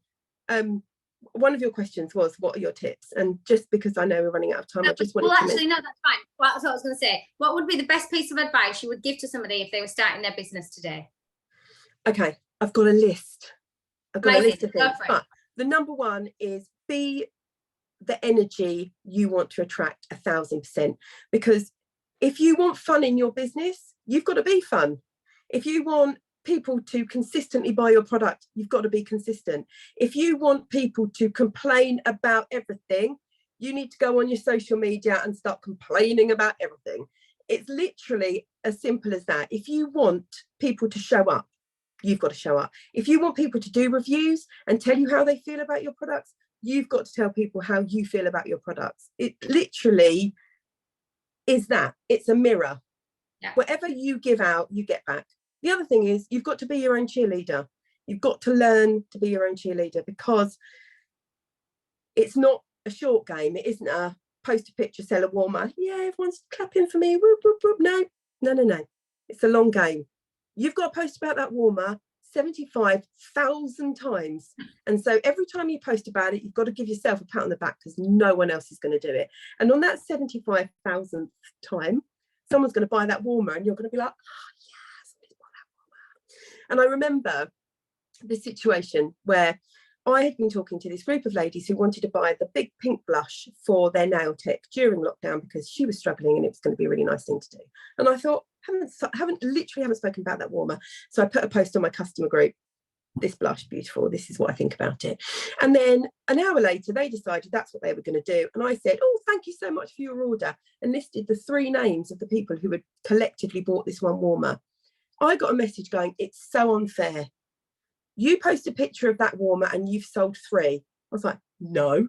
One of your questions was, what are your tips? And just because I know we're running out of time, I just wanted to... Actually, no, that's fine. Well, that's what I was going to say. What would be the best piece of advice you would give to somebody if they were starting their business today? Okay, I've got a list. I've got a list of things. But the number one is be the energy you want to attract 1000%. Because if you want fun in your business, you've got to be fun. If you want people to consistently buy your product, you've got to be consistent. If you want people to complain about everything, you need to go on your social media and start complaining about everything. It's literally as simple as that. If you want people to show up, you've got to show up. If you want people to do reviews and tell you how they feel about your products, you've got to tell people how you feel about your products. It literally is that. It's a mirror. Yeah. Whatever you give out, you get back. The other thing is, you've got to be your own cheerleader. You've got to learn to be your own cheerleader, because it's not a short game. It isn't a post a picture, sell a warmer. Yeah, everyone's clapping for me. Whoop, whoop, whoop. No. It's a long game. You've got to post about that warmer 75,000 times. And so every time you post about it, you've got to give yourself a pat on the back, because no one else is going to do it. And on that 75,000th time, someone's going to buy that warmer and you're going to be like, oh, yeah, somebody's bought that warmer. And I remember the situation where I had been talking to this group of ladies who wanted to buy the big pink blush for their nail tech during lockdown, because she was struggling and it was going to be a really nice thing to do. And I thought, haven't spoken about that warmer. So I put a post on my customer group. This blush, beautiful. This is what I think about it. And then an hour later, they decided that's what they were going to do. And I said, oh, thank you so much for your order, and listed the 3 names of the people who had collectively bought this one warmer. I got a message going, it's so unfair. You post a picture of that warmer and you've sold 3. I was like, no,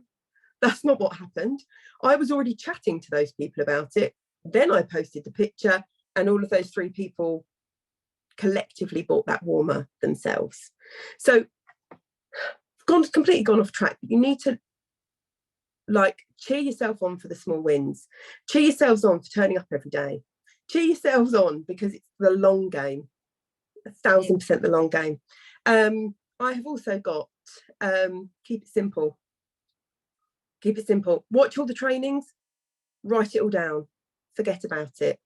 that's not what happened. I was already chatting to those people about it. Then I posted the picture and all of those 3 people collectively bought that warmer themselves. So completely gone off track. You need to cheer yourself on for the small wins. Cheer yourselves on for turning up every day. Cheer yourselves on because it's the long game. 1000% the long game. I have also got keep it simple. Keep it simple. Watch all the trainings, write it all down, forget about it.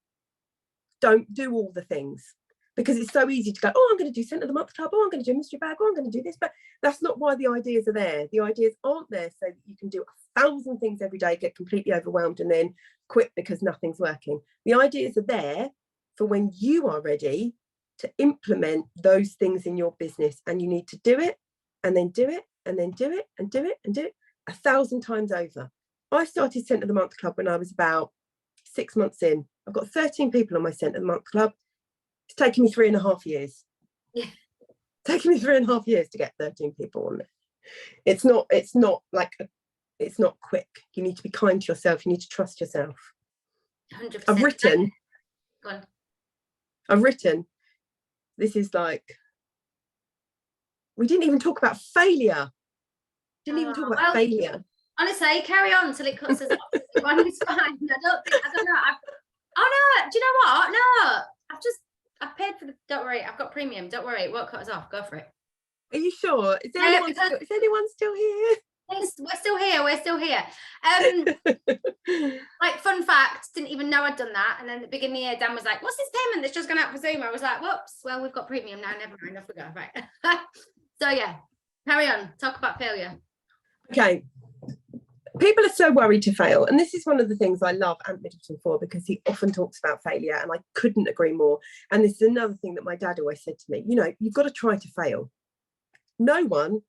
Don't do all the things, because it's so easy to go, oh, I'm going to do Scent of the Month Club, oh, I'm going to do Mystery Bag, oh, I'm going to do this. But that's not why the ideas are there. The ideas aren't there so that you can do 1,000 things every day, get completely overwhelmed and then quit because nothing's working. The ideas are there for when you are ready to implement those things in your business, and you need to do it and then do it and then do it and do it and do it 1,000 times over. I started Scent of the Month Club when I was about 6 months in. I've got 13 people on my Scent of the Month Club. It's taken me 3.5 years. Yeah. Taken me 3.5 years to get 13 people on there. It's not quick. You need to be kind to yourself. You need to trust yourself. 100%. I've written, this is like, we didn't even talk about failure. Failure. Honestly, carry on till it cuts us off. It's fine. I don't know. Oh no, do you know what? No, I've paid for the, don't worry, I've got premium. Don't worry, it won't cut us off. Go for it. Are you sure? Is anyone still here? We're still here. Like, fun fact, didn't even know I'd done that. And then at the beginning of the year, Dan was like, what's this payment that's just gone out for Zoom? I was like, whoops, well, we've got premium now. Never mind, off we go. Right. So yeah, carry on. Talk about failure. Okay. People are so worried to fail. And this is one of the things I love Ant Middleton for, because he often talks about failure, and I couldn't agree more. And this is another thing that my dad always said to me, you've got to try to fail. No one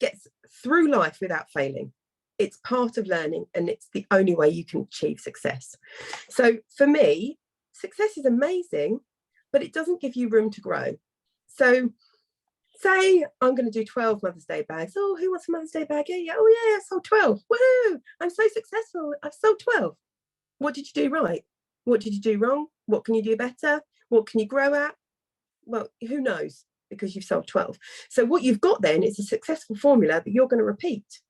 gets through life without failing. It's part of learning, and it's the only way you can achieve success. So for me, success is amazing, but it doesn't give you room to grow. So say I'm going to do 12 Mother's Day bags. Oh, who wants a Mother's Day bag? Yeah. Oh yeah, I sold 12. Woohoo! I'm so successful. I've sold 12. What did you do right? What did you do wrong? What can you do better? What can you grow at? Well, who knows, because you've sold 12. So what you've got then is a successful formula that you're going to repeat.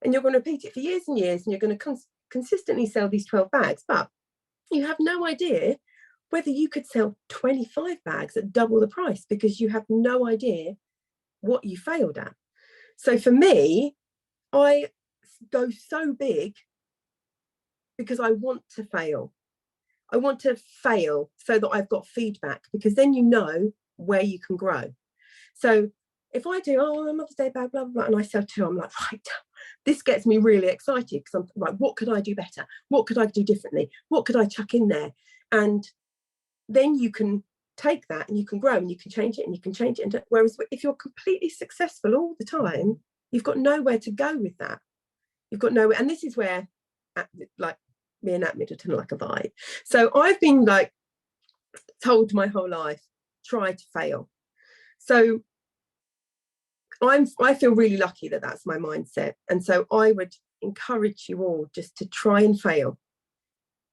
And you're going to repeat it for years and years, and you're going to consistently sell these 12 bags. But you have no idea whether you could sell 25 bags at double the price, because you have no idea what you failed at. So for me, I go so big because I want to fail. I want to fail so that I've got feedback, because then you know where you can grow. So if I do, a Mother's Day bag, blah, blah, blah, and I sell 2, I'm like, right, this gets me really excited, because I'm like, what could I do better? What could I do differently? What could I chuck in there? And then you can take that and you can grow, and you can change it, and you can change it. And whereas if you're completely successful all the time, you've got nowhere to go with that. You've got nowhere. And this is where, like, me and Nat Middleton are like a vibe. So I've been like told my whole life, try to fail. So I feel really lucky that that's my mindset. And so I would encourage you all just to try and fail,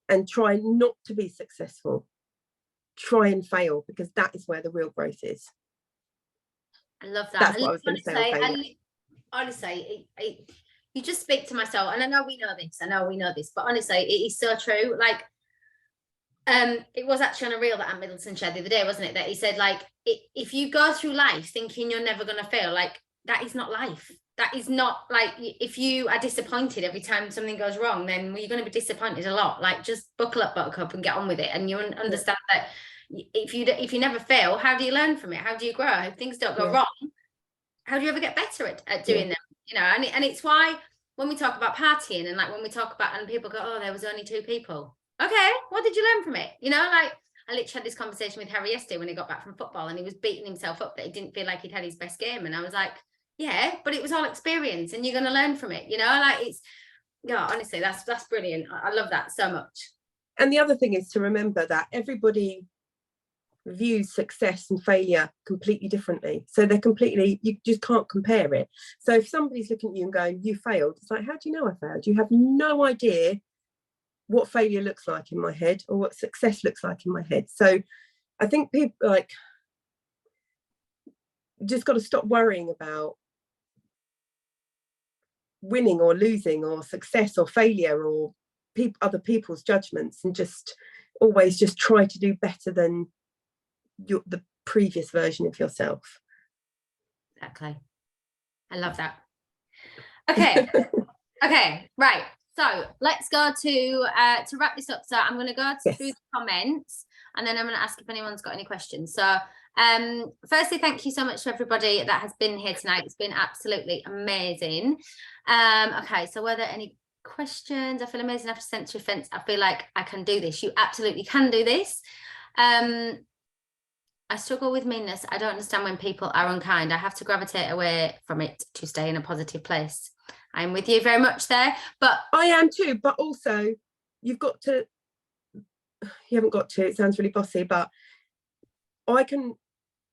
and try not to be successful. Try and fail, because that is where the real growth is. I love that. That's what I was going to say. Honestly, you just speak to my soul, and I know we know this, but honestly, it is so true. Like, it was actually on a reel that Ant Middleton shared the other day, wasn't it? That he said, like, if you go through life thinking you're never going to fail, like, that is not life. That is not, like, if you are disappointed every time something goes wrong, then you're going to be disappointed a lot. Like, just buckle up, buttercup, and get on with it. And you understand that if you never fail, how do you learn from it? How do you grow? If things don't go wrong, how do you ever get better at doing them? And it's why when we talk about partying, and like when we talk about, and people go, oh, there was only 2 people. Okay, what did you learn from it? Like, I literally had this conversation with Harry yesterday when he got back from football, and he was beating himself up that he didn't feel like he'd had his best game. And I was like, yeah, but it was all experience, and you're going to learn from it. Like, it's, honestly, that's brilliant. I love that so much. And the other thing is to remember that everybody views success and failure completely differently. So they're completely, you just can't compare it. So if somebody's looking at you and going, you failed, it's like, how do you know I failed? You have no idea what failure looks like in my head, or what success looks like in my head. So I think people, like, just got to stop worrying about winning or losing, or success or failure, or other people's judgments, and just always just try to do better than the previous version of yourself. Exactly. I love that. Okay. Okay, right. So let's go to wrap this up. So I'm going to go through the comments, and then I'm going to ask if anyone's got any questions. So firstly, thank you so much to everybody that has been here tonight. It's been absolutely amazing. Okay, so were there any questions? I feel amazing after Sensory Fence. I feel like I can do this. You absolutely can do this. I struggle with meanness. I don't understand when people are unkind. I have to gravitate away from it to stay in a positive place. I'm with you very much there, but I am too. But also, you haven't got to, it sounds really bossy, but I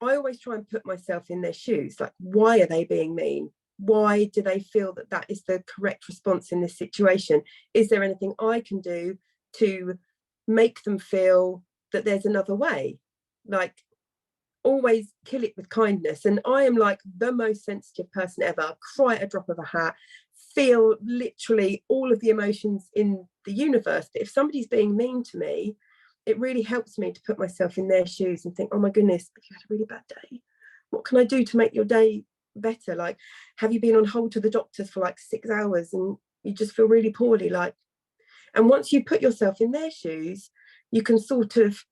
always try and put myself in their shoes. Like, why are they being mean? Why do they feel that that is the correct response in this situation? Is there anything I can do to make them feel that there's another way? Like, always kill it with kindness. And I am like the most sensitive person ever. Cry at a drop of a hat, feel literally all of the emotions in the universe. But if somebody's being mean to me, it really helps me to put myself in their shoes and think, oh my goodness, if you had a really bad day, what can I do to make your day better? Like, have you been on hold to the doctors for like 6 hours and you just feel really poorly? Like, and once you put yourself in their shoes, you can sort of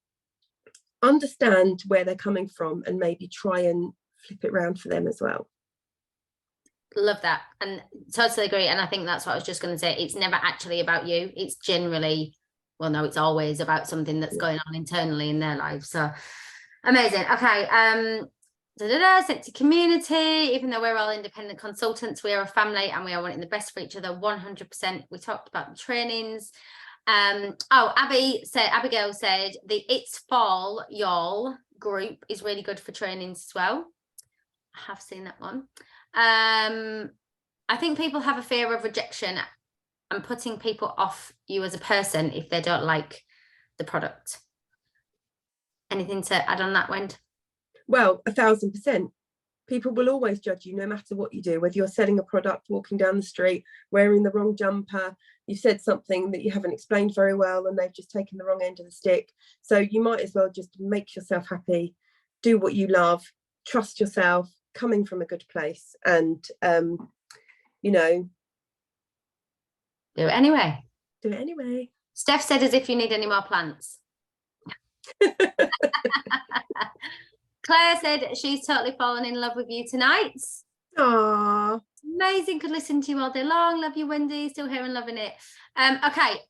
understand where they're coming from and maybe try and flip it around for them as well. Love that, and totally agree. And I think that's what I was just going to say. It's never actually about you. It's generally, well, no, it's always about something that's going on internally in their lives. So amazing. Okay. Scentsy community, even though we're all independent consultants, we are a family and we are wanting the best for each other 100%. We talked about the trainings. Abigail said the It's Fall Y'all group is really good for trainings as well. I have seen that one. I think people have a fear of rejection and putting people off you as a person if they don't like the product. Anything to add on that, Wendy? Well, 1,000%. People will always judge you no matter what you do, whether you're selling a product, walking down the street, wearing the wrong jumper, you've said something that you haven't explained very well and they've just taken the wrong end of the stick. So you might as well just make yourself happy, do what you love, trust yourself, coming from a good place, and you know, do it anyway. Do it anyway. Steph said as if you need any more plants. Claire said she's totally fallen in love with you tonight. Aww. Amazing, could listen to you all day long. Love you, Wendy. Still here and loving it. Okay,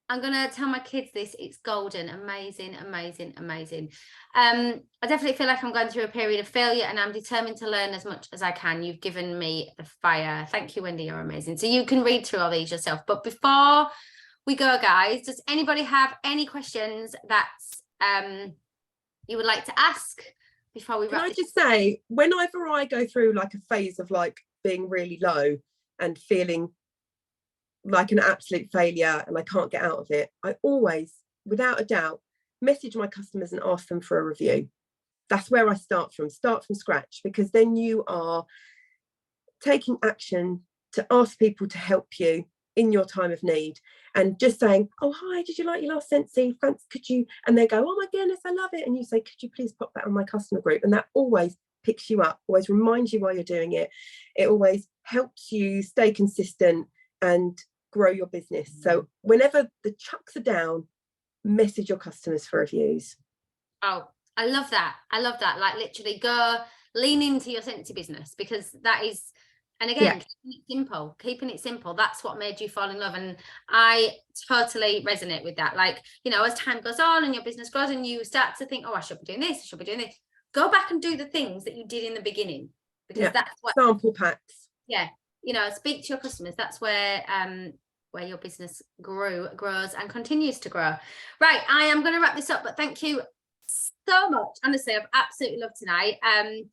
I'm gonna tell my kids this. It's golden. Amazing, amazing, amazing. I definitely feel like I'm going through a period of failure and I'm determined to learn as much as I can. You've given me the fire. Thank you, Wendy. You're amazing. So you can read through all these yourself. But before we go, guys, does anybody have any questions that you would like to ask before we wrap? Can I just say, whenever I go through like a phase of like being really low and feeling like an absolute failure and I can't get out of it, I always, without a doubt, message my customers and ask them for a review. That's where I start from scratch, because then you are taking action to ask people to help you in your time of need, and just saying, oh hi, did you like your last Scentsy? Could you? And they go, oh my goodness, I love it. And you say, could you please pop that on my customer group? And that always picks you up, always reminds you why you're doing it. It always helps you stay consistent and grow your business. So whenever the chucks are down, message your customers for reviews. Oh, I love that. I love that. Like, literally go lean into your Scentsy business, because that is, and again, keeping it simple. That's what made you fall in love. And I totally resonate with that. Like, you know, as time goes on and your business grows and you start to think, oh, I should be doing this, I should be doing this. Go back and do the things that you did in the beginning, because that's what sample packs. Yeah. You know, speak to your customers. That's where your business grows and continues to grow. Right. I am going to wrap this up, but thank you so much. Honestly, I've absolutely loved tonight. And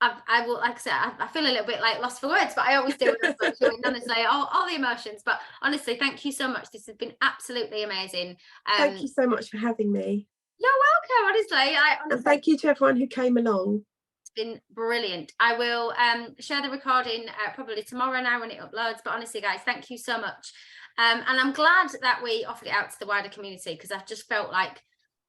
I will, like I said, I feel a little bit like lost for words, but I always do when I'm doing, honestly, all the emotions. But honestly, thank you so much. This has been absolutely amazing. Thank you so much for having me. You're welcome, honestly. And thank you to everyone who came along. It's been brilliant. I will share the recording probably tomorrow now when it uploads. But honestly, guys, thank you so much. And I'm glad that we offered it out to the wider community, because I've just felt like,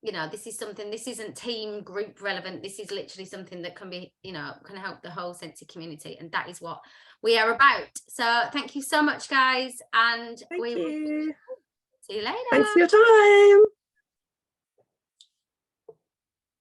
you know, this is something, this isn't team group relevant. This is literally something that can be, you know, can help the whole Scentsy community. And that is what we are about. So thank you so much, guys. And thank you. See you later. Thanks for your time.